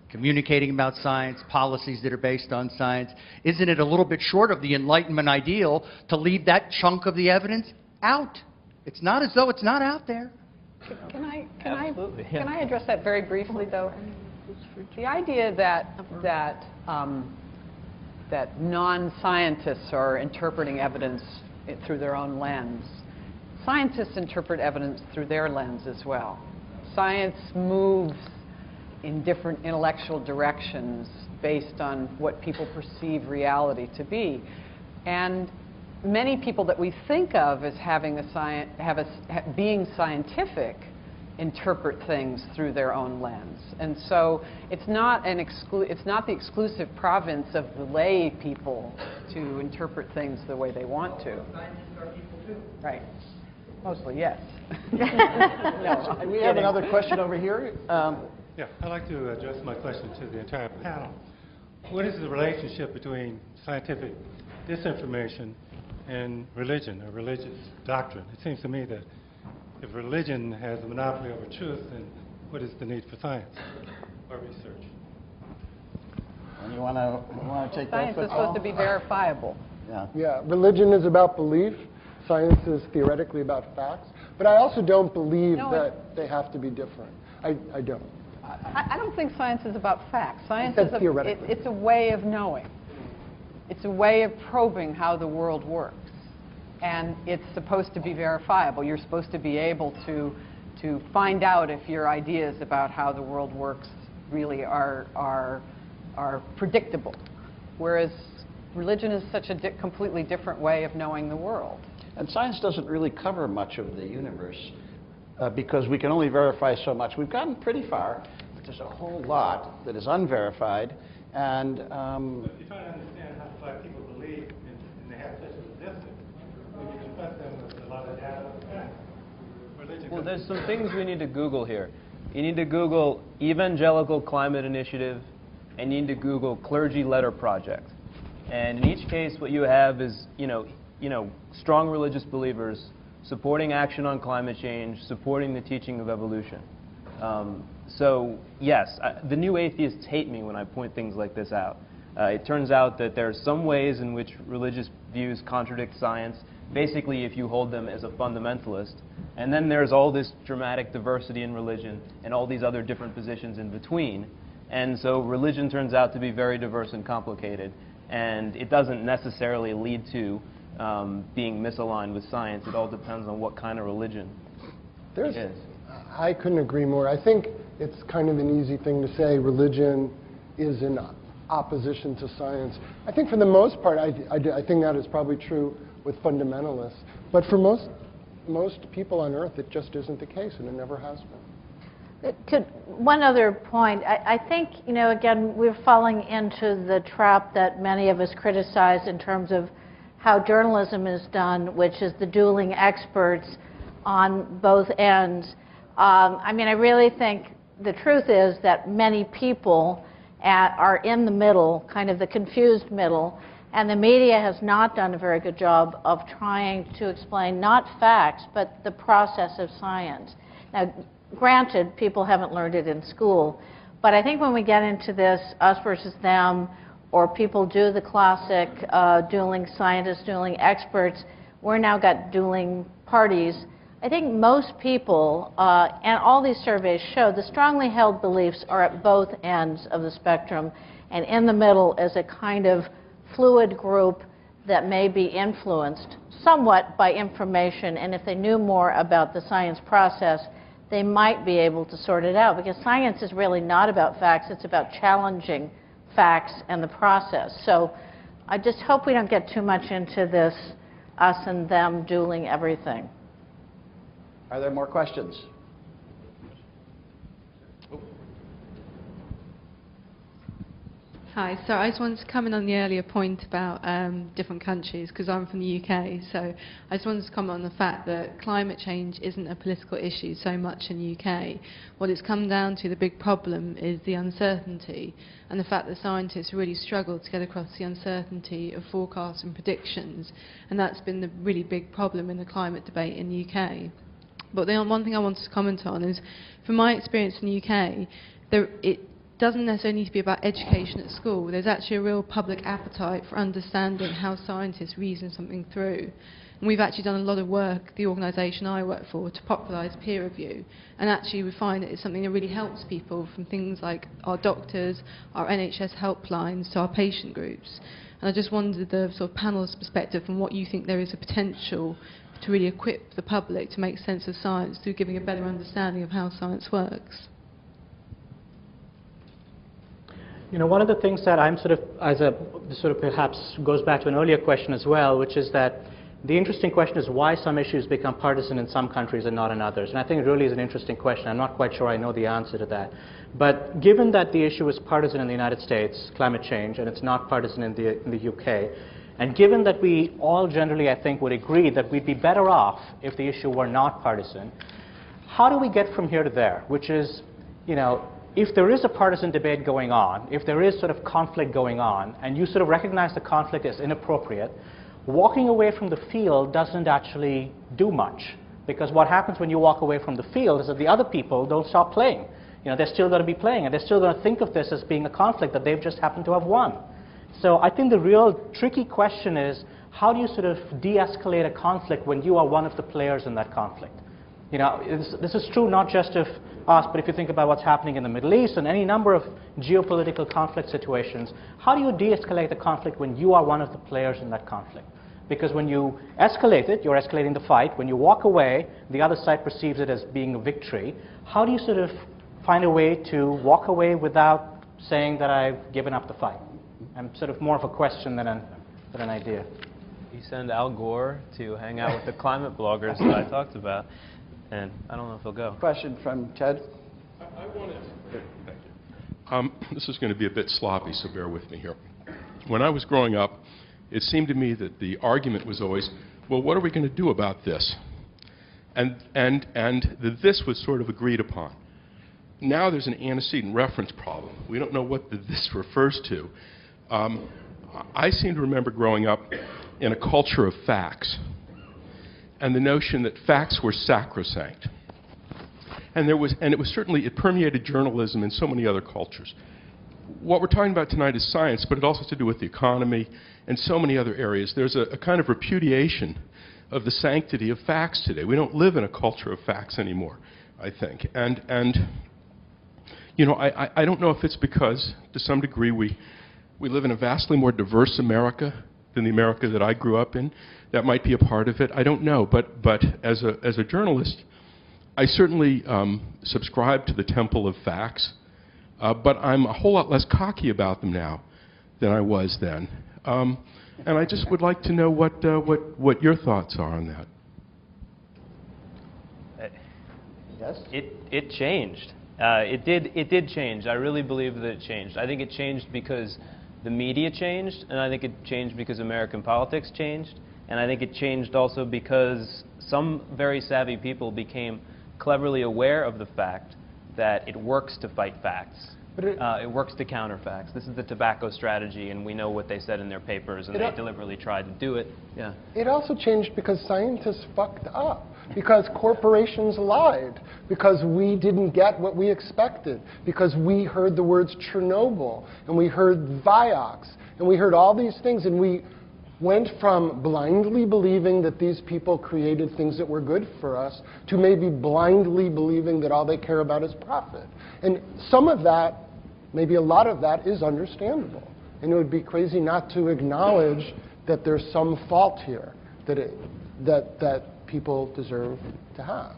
communicating about science, policies that are based on science? Isn't it a little bit short of the Enlightenment ideal to leave that chunk of the evidence out? It's not as though it's not out there. Can I address that very briefly, though? The idea that non-scientists are interpreting evidence through their own lens. Scientists interpret evidence through their lens as well. Science moves in different intellectual directions based on what people perceive reality to be. And many people that we think of as being scientific interpret things through their own lens. And so it's not the exclusive province of the lay people to interpret things the way they want to. Scientists are people too. Right. Mostly, yes. No, we have another question over here. Yeah, I'd like to address my question to the entire panel. What is the relationship between scientific disinformation and religion, or religious doctrine? It seems to me that if religion has a monopoly over truth, then what is the need for science or research? And you want to take that? Science is supposed to be verifiable. Yeah. Yeah, religion is about belief. Science is theoretically about facts. But I also don't believe that they have to be different. I don't. I don't think science is about facts. Science is it's a way of knowing. It's a way of probing how the world works. And it's supposed to be verifiable. You're supposed to be able to find out if your ideas about how the world works really are predictable. Whereas religion is such a completely different way of knowing the world. And science doesn't really cover much of the universe because we can only verify so much. We've gotten pretty far, but there's a whole lot that is unverified. And But if you try to understand why people believe and they have such a resistance, when you confront them with a lot of data and facts, religion. Well, there's some things we need to Google here. You need to Google Evangelical Climate Initiative, and you need to Google Clergy Letter Project. And in each case, what you have is, strong religious believers supporting action on climate change, supporting the teaching of evolution. So, yes, the new atheists hate me when I point things like this out. It turns out that there are some ways in which religious views contradict science, basically if you hold them as a fundamentalist. And then there's all this dramatic diversity in religion and all these other different positions in between. And so religion turns out to be very diverse and complicated. And it doesn't necessarily lead to being misaligned with science. It all depends on what kind of religion it is. I couldn't agree more. I think it's kind of an easy thing to say religion is in opposition to science. I think for the most part, I think that is probably true with fundamentalists. But for most people on Earth, it just isn't the case, and it never has been. One other point, I think, again, we're falling into the trap that many of us criticize in terms of how journalism is done, which is the dueling experts on both ends. I really think the truth is that many people are in the middle, kind of the confused middle, and the media has not done a very good job of trying to explain not facts, but the process of science. Now, granted, people haven't learned it in school, but I think when we get into this us versus them, or people do the classic dueling scientists, dueling experts, we're now got dueling parties. I think most people, and all these surveys show, the strongly held beliefs are at both ends of the spectrum, and in the middle is a kind of fluid group that may be influenced somewhat by information, and if they knew more about the science process, they might be able to sort it out, because science is really not about facts, it's about challenging facts and the process. So I just hope we don't get too much into this us and them dueling everything. Are there more questions? Hi, so I just wanted to comment on the earlier point about different countries, because I'm from the UK, so I just wanted to comment on the fact that climate change isn't a political issue so much in the UK. What it's come down to, the big problem, is the uncertainty, and the fact that scientists really struggle to get across the uncertainty of forecasts and predictions, and that's been the really big problem in the climate debate in the UK. But the one thing I wanted to comment on is, from my experience in the UK, it doesn't necessarily need to be about education at school. There's actually a real public appetite for understanding how scientists reason something through. And we've actually done a lot of work, the organisation I work for, to popularise peer review. And actually we find that it's something that really helps people, from things like our doctors, our NHS helplines, to our patient groups. And I just wondered the sort of panel's perspective from what you think there is a potential to really equip the public to make sense of science through giving a better understanding of how science works. You know, one of the things that I'm this perhaps goes back to an earlier question as well, which is that the interesting question is why some issues become partisan in some countries and not in others. And I think it really is an interesting question. I'm not quite sure I know the answer to that. But given that the issue is partisan in the United States, climate change, and it's not partisan in the UK, and given that we all generally, I think, would agree that we'd be better off if the issue were not partisan, how do we get from here to there? Which is, you know, if there is a partisan debate going on, if there is sort of conflict going on, and you sort of recognize the conflict as inappropriate, walking away from the field doesn't actually do much. Because what happens when you walk away from the field is that the other people don't stop playing. You know, they're still going to be playing, and they're still going to think of this as being a conflict that they've just happened to have won. So I think the real tricky question is, how do you sort of de-escalate a conflict when you are one of the players in that conflict? You know, this is true not just of us, but if you think about what's happening in the Middle East and any number of geopolitical conflict situations, how do you de-escalate the conflict when you are one of the players in that conflict? Because when you escalate it, you're escalating the fight. When you walk away, the other side perceives it as being a victory. How do you sort of find a way to walk away without saying that I've given up the fight? And sort of more of a question than an idea. You send Al Gore to hang out with the climate bloggers that I talked about, and I don't know if he'll go. Question from Ted. I wanted to, thank you. This is going to be a bit sloppy, so bear with me here. When I was growing up, it seemed to me that the argument was always, well, what are we going to do about this? And the this was sort of agreed upon. Now there's an antecedent reference problem. We don't know what the this refers to. I seem to remember growing up in a culture of facts, and the notion that facts were sacrosanct. And it was certainly, it permeated journalism and so many other cultures. What we're talking about tonight is science, but it also has to do with the economy and so many other areas. There's a kind of repudiation of the sanctity of facts today. We don't live in a culture of facts anymore, I think. And you know, I don't know if it's because, to some degree, we live in a vastly more diverse America than the America that I grew up in. That might be a part of it. I don't know. But as a journalist, I certainly subscribe to the temple of facts. But I'm a whole lot less cocky about them now than I was then. And I just would like to know what your thoughts are on that. Yes? It changed. It did change. I really believe that it changed. I think it changed because the media changed, and I think it changed because American politics changed, and I think it changed also because some very savvy people became cleverly aware of the fact that it works to fight facts. But it works to counter facts. This is the tobacco strategy, and we know what they said in their papers, and they deliberately tried to do it. Yeah. It also changed because scientists fucked up, because corporations lied, because we didn't get what we expected, because we heard the words Chernobyl, and we heard Vioxx, and we heard all these things, and we went from blindly believing that these people created things that were good for us to maybe blindly believing that all they care about is profit. And some of that, maybe a lot of that, is understandable. And it would be crazy not to acknowledge that there's some fault here that people deserve to have.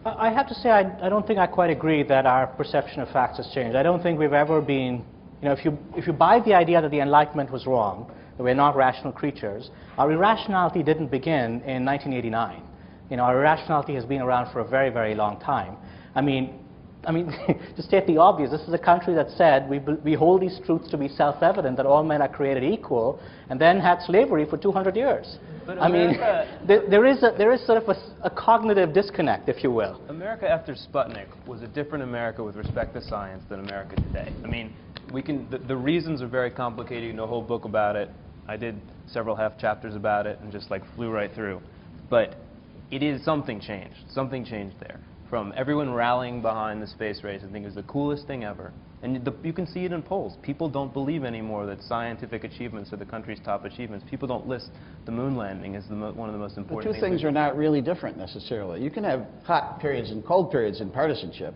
I have to say, I don't think I quite agree that our perception of facts has changed. I don't think we've ever been, if you buy the idea that the Enlightenment was wrong, that we're not rational creatures, our irrationality didn't begin in 1989. Our irrationality has been around for a very, very long time. I mean, to state the obvious, this is a country that said we hold these truths to be self-evident, that all men are created equal, and then had slavery for 200 years. But there is sort of a cognitive disconnect, if you will. America after Sputnik was a different America with respect to science than America today. I mean, the reasons are very complicated. You can do a whole book about it. I did several half chapters about it and just like flew right through. But it is something changed. Something changed there. From everyone rallying behind the space race and think it was the coolest thing ever. And you can see it in polls. People don't believe anymore that scientific achievements are the country's top achievements. People don't list the moon landing as one of the most important The two things are not really different necessarily. You can have hot periods and cold periods in partisanship,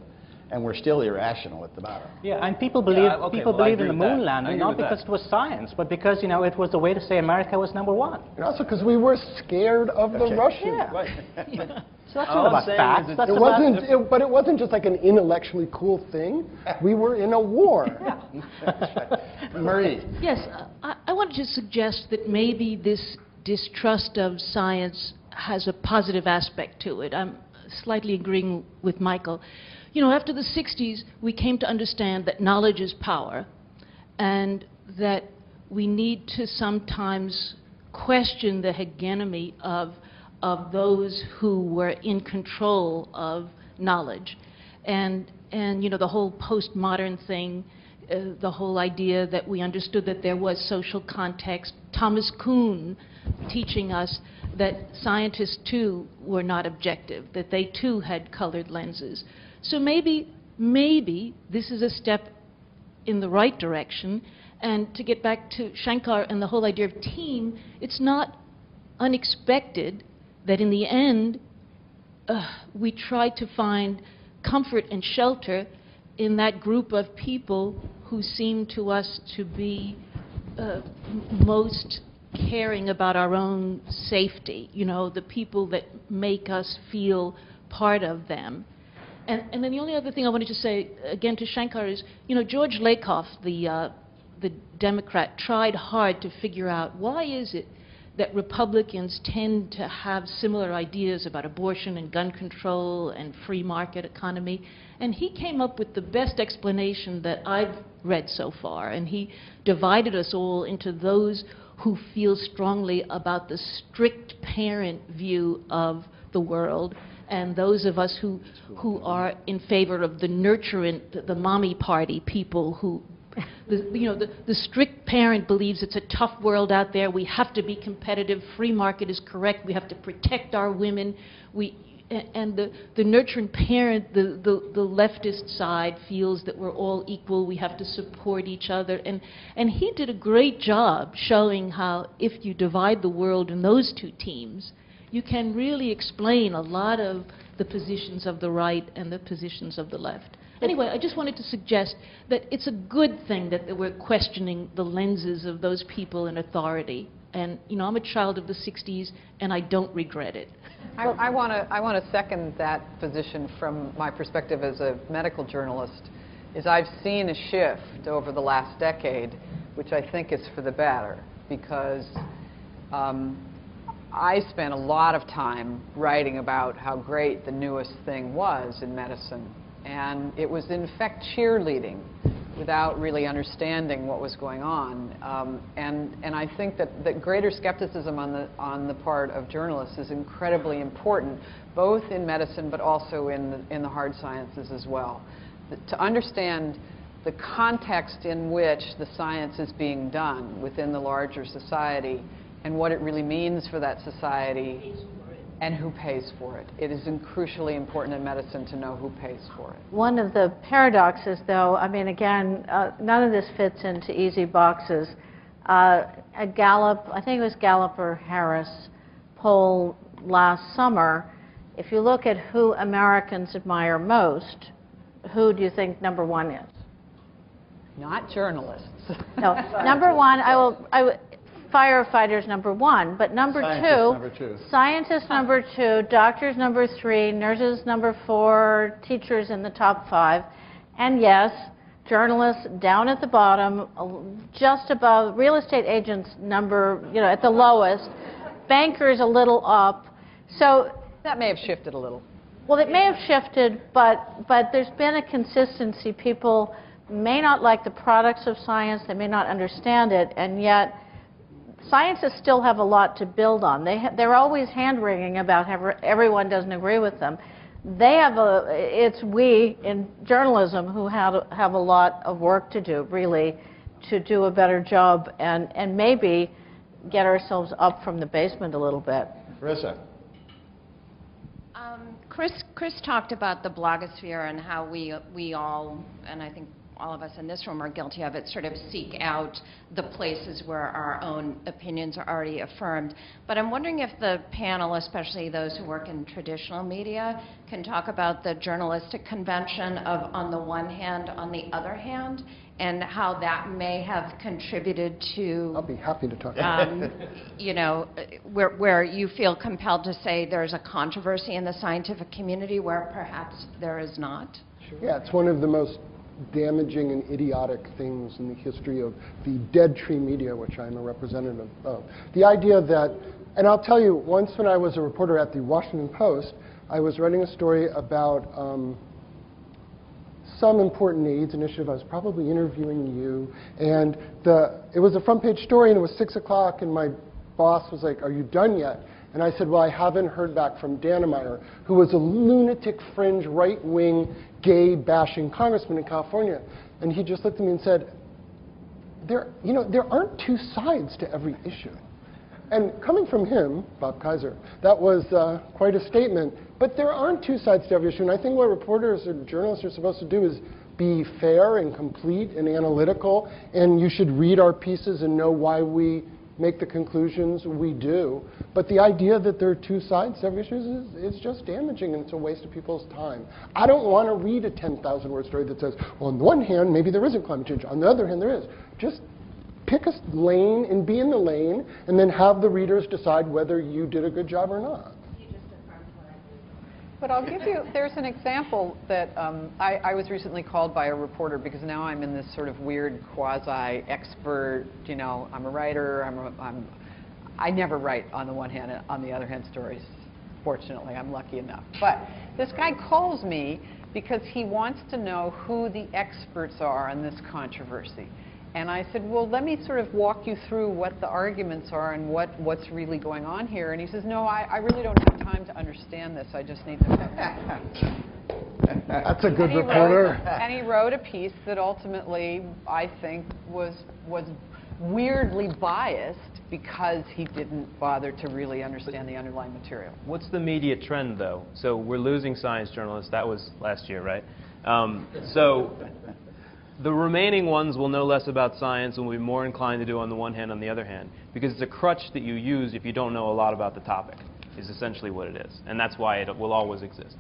and we're still irrational at the bottom. Yeah, and people believe in the moon landing not because it was science, but because it was the way to say America was #1. And also because we were scared of the Russians. Yeah. Right. So that's not about facts. But it wasn't just like an intellectually cool thing. We were in a war. Marie. Yes, I wanted to suggest that maybe this distrust of science has a positive aspect to it. I'm slightly agreeing with Michael. After the 60s, we came to understand that knowledge is power, and that we need to sometimes question the hegemony of those who were in control of knowledge. And the whole postmodern thing, the whole idea that we understood that there was social context. Thomas Kuhn teaching us that scientists too were not objective, that they too had colored lenses. So maybe this is a step in the right direction. And to get back to Shankar and the whole idea of team, it's not unexpected that in the end, we try to find comfort and shelter in that group of people who seem to us to be most caring about our own safety, the people that make us feel part of them. And then the only other thing I wanted to say, again, to Shankar is, George Lakoff, the Democrat, tried hard to figure out why is it that Republicans tend to have similar ideas about abortion and gun control and free market economy. And he came up with the best explanation that I've read so far. And he divided us all into those who feel strongly about the strict parent view of the world, and those of us who are in favor of the nurturant, the mommy party people who the strict parent believes it's a tough world out there. We have to be competitive. Free market is correct. We have to protect our women. And the nurturing parent, the leftist side, feels that we're all equal. We have to support each other. And he did a great job showing how if you divide the world in those two teams, you can really explain a lot of the positions of the right and the positions of the left. Anyway, I just wanted to suggest that it's a good thing that we're questioning the lenses of those people in authority. And, I'm a child of the 60s, and I don't regret it. I want to second that position from my perspective as a medical journalist. I've seen a shift over the last decade, which I think is for the better, because I spent a lot of time writing about how great the newest thing was in medicine. And it was, in fact, cheerleading without really understanding what was going on. And I think that greater skepticism on the part of journalists is incredibly important, both in medicine but also in the hard sciences as well. To understand the context in which the science is being done within the larger society and what it really means for that society and who pays for it. It is crucially important in medicine to know who pays for it. One of the paradoxes, though, again, none of this fits into easy boxes. A Gallup, I think it was Gallup or Harris, poll last summer, if you look at who Americans admire most, who do you think #1 is? Not journalists. No, number one, firefighters number one, but scientists number two, doctors number three, nurses number four, teachers in the top 5, and yes, journalists down at the bottom, just above, real estate agents number, at the lowest, bankers a little up. So that may have shifted a little. Well, it may have shifted, but there's been a consistency. People may not like the products of science, they may not understand it, and yet scientists still have a lot to build on. They're always hand-wringing about how everyone doesn't agree with them. It's we in journalism who have a lot of work to do, really, to do a better job and maybe get ourselves up from the basement a little bit. Carissa. Chris talked about the blogosphere and how we all, and I think all of us in this room are guilty of it, sort of seek out the places where our own opinions are already affirmed. But I'm wondering if the panel, especially those who work in traditional media, can talk about the journalistic convention of on the one hand, on the other hand, and how that may have contributed to... I'll be happy to talk where you feel compelled to say there's a controversy in the scientific community where perhaps there is not? Sure. Yeah, it's one of the most damaging and idiotic things in the history of the dead tree media, which I'm a representative of. The idea that, and I'll tell you, once when I was a reporter at the Washington Post, I was writing a story about some important AIDS initiative. I was probably interviewing you, and it was a front page story, and it was 6 o'clock, and my boss was like, "Are you done yet?" And I said, "Well, I haven't heard back from Dannemeyer, who was a lunatic, fringe, right-wing, gay-bashing congressman in California." And he just looked at me and said, there aren't two sides to every issue. And coming from him, Bob Kaiser, that was quite a statement. But there aren't two sides to every issue. And I think what reporters or journalists are supposed to do is be fair and complete and analytical. And you should read our pieces and know why we make the conclusions we do. But the idea that there are two sides to every issue is just damaging, and it's a waste of people's time. I don't want to read a 10,000-word story that says, well, on the one hand, maybe there isn't climate change. On the other hand, there is. Just pick a lane and be in the lane, and then have the readers decide whether you did a good job or not. But I'll give you, there's an example that I was recently called by a reporter because now I'm in this sort of weird quasi-expert, I'm a writer, I never write on the one hand, on the other hand stories. Fortunately, I'm lucky enough. But this guy calls me because he wants to know who the experts are on this controversy. And I said, well, let me sort of walk you through what the arguments are and what's really going on here. And he says, no, I really don't have time to understand this. I just need to know. That's a good reporter. And he wrote a piece that ultimately, I think, was weirdly biased because he didn't bother to really understand the underlying material. What's the media trend, though? So we're losing science journalists. That was last year, right? The remaining ones will know less about science and will be more inclined to do on the one hand, on the other hand, because it's a crutch that you use if you don't know a lot about the topic, is essentially what it is. And that's why it will always exist.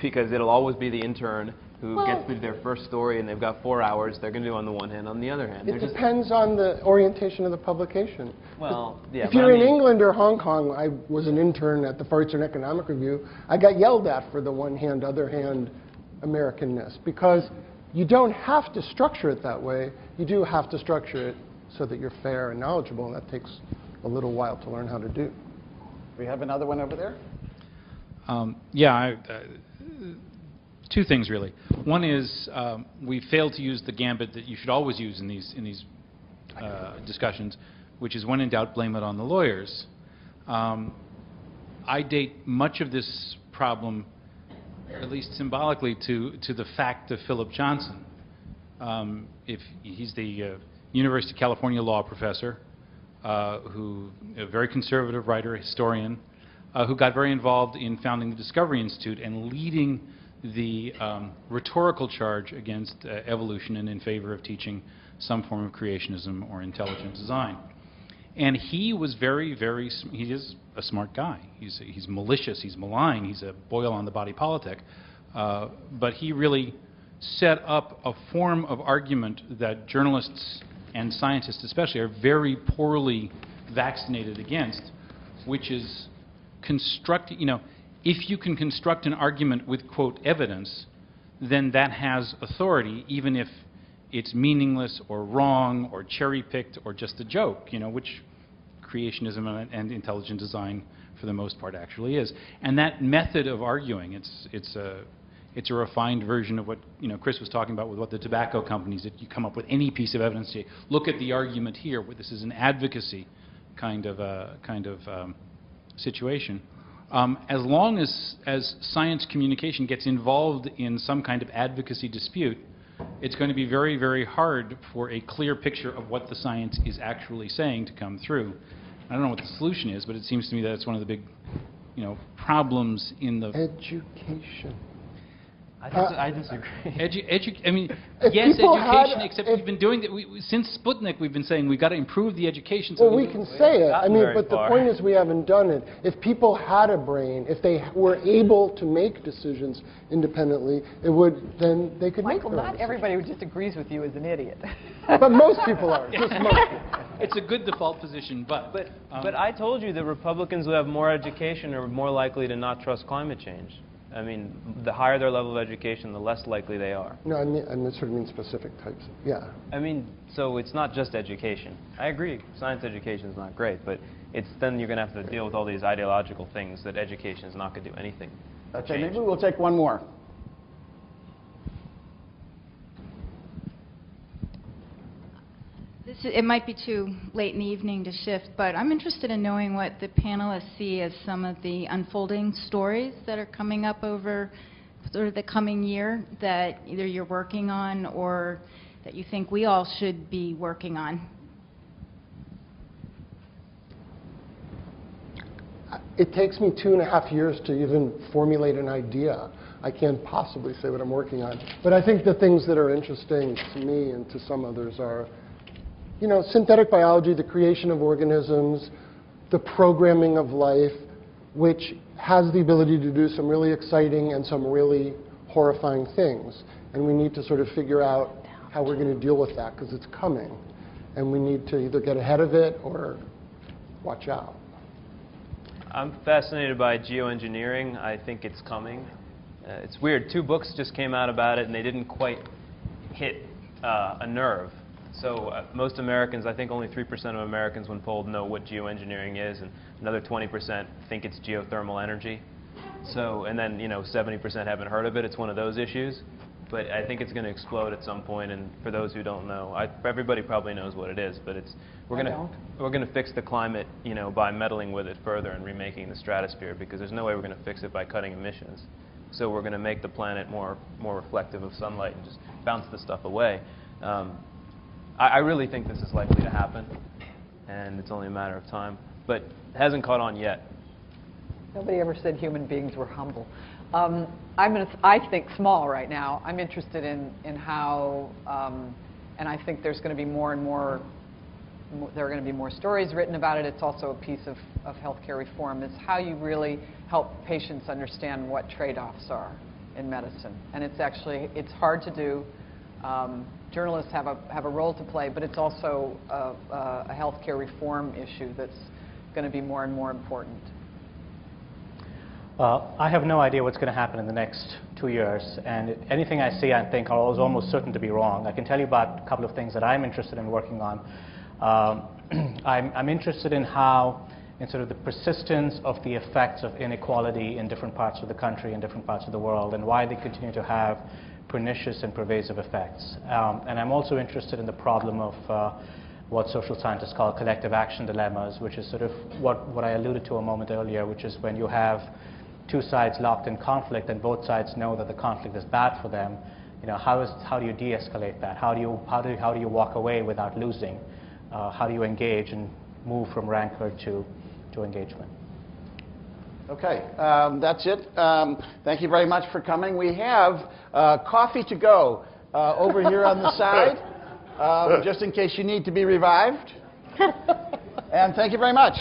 Because it'll always be the intern who gets through their first story and they've got 4 hours, they're going to do on the one hand, on the other hand. It depends on the orientation of the publication. Well, yeah. If you're in England or Hong Kong, I was an intern at the Far Eastern Economic Review, I got yelled at for the one hand, other hand Americanness, because you don't have to structure it that way. You do have to structure it so that you're fair and knowledgeable, and that takes a little while to learn how to do. We have another one over there? Two things, really. One is we failed to use the gambit that you should always use in these discussions, which is when in doubt, blame it on the lawyers. I date much of this problem, at least symbolically, to the fact of Philip Johnson. If he's the University of California law professor, who a very conservative writer, historian, who got very involved in founding the Discovery Institute and leading the rhetorical charge against evolution and in favor of teaching some form of creationism or intelligent design. And he was he is a smart guy. He's malicious, he's malign, he's a boil on the body politic. But he really set up a form of argument that journalists and scientists especially are very poorly vaccinated against, which is if you can construct an argument with, quote, evidence, then that has authority, even if it's meaningless or wrong or cherry-picked or just a joke, which creationism and intelligent design for the most part actually is. And that method of arguing, it's a refined version of what Chris was talking about with what the tobacco companies, that you come up with any piece of evidence, you look at the argument here, where this is an advocacy kind of situation. As long as science communication gets involved in some kind of advocacy dispute, it's going to be very, very hard for a clear picture of what the science is actually saying to come through. I don't know what the solution is, but it seems to me that it's one of the big, problems in the education. I disagree. Yes, education, except we've been doing that. Since Sputnik, we've been saying we've got to improve the education. Well, we can say it. But the point is we haven't done it. If people had a brain, if they were able to make decisions independently, then they could Michael, make their own not everybody who disagrees with you is an idiot. But most people are. Just most people. It's a good default position, but I told you that Republicans who have more education are more likely to not trust climate change. The higher their level of education, the less likely they are. No, I sort of mean specific types. Yeah. So it's not just education. I agree, science education is not great, but then you're going to have to deal with all these ideological things that education is not going to do anything. Okay, maybe we'll take one more. It might be too late in the evening to shift, but I'm interested in knowing what the panelists see as some of the unfolding stories that are coming up over sort of the coming year that either you're working on or that you think we all should be working on. It takes me 2.5 years to even formulate an idea. I can't possibly say what I'm working on. But I think the things that are interesting to me and to some others are synthetic biology, the creation of organisms, the programming of life, which has the ability to do some really exciting and some really horrifying things. And we need to sort of figure out how we're going to deal with that, because it's coming. And we need to either get ahead of it or watch out. I'm fascinated by geoengineering. I think it's coming. It's weird. 2 books just came out about it, and they didn't quite hit a nerve. So most Americans, I think only 3% of Americans when polled know what geoengineering is, and another 20% think it's geothermal energy. So, and then 70% haven't heard of it. It's one of those issues. But I think it's going to explode at some point, and for those who don't know, everybody probably knows what it is, but we're going to fix the climate, by meddling with it further and remaking the stratosphere, because there's no way we're going to fix it by cutting emissions. So we're going to make the planet more reflective of sunlight and just bounce the stuff away. I really think this is likely to happen, and it's only a matter of time, but it hasn't caught on yet. Nobody ever said human beings were humble. I think small right now. I'm interested in how, and I think there's going to be more and more, there are going to be more stories written about it. It's also a piece of healthcare reform, is how you really help patients understand what trade-offs are in medicine. And it's hard to do. Journalists have a role to play, but it's also a healthcare reform issue that's going to be more and more important. I have no idea what's going to happen in the next 2 years, and anything I see, I think, is almost certain to be wrong. I can tell you about a couple of things that I'm interested in working on. I'm interested in sort of the persistence of the effects of inequality in different parts of the country and different parts of the world, and why they continue to have pernicious and pervasive effects. And I'm also interested in the problem of what social scientists call collective action dilemmas, which is sort of what I alluded to a moment earlier, which is when you have 2 sides locked in conflict and both sides know that the conflict is bad for them, how do you de-escalate that? How do you walk away without losing? How do you engage and move from rancor to engagement? Okay, that's it. Thank you very much for coming. We have coffee to go over here on the side, just in case you need to be revived. And thank you very much.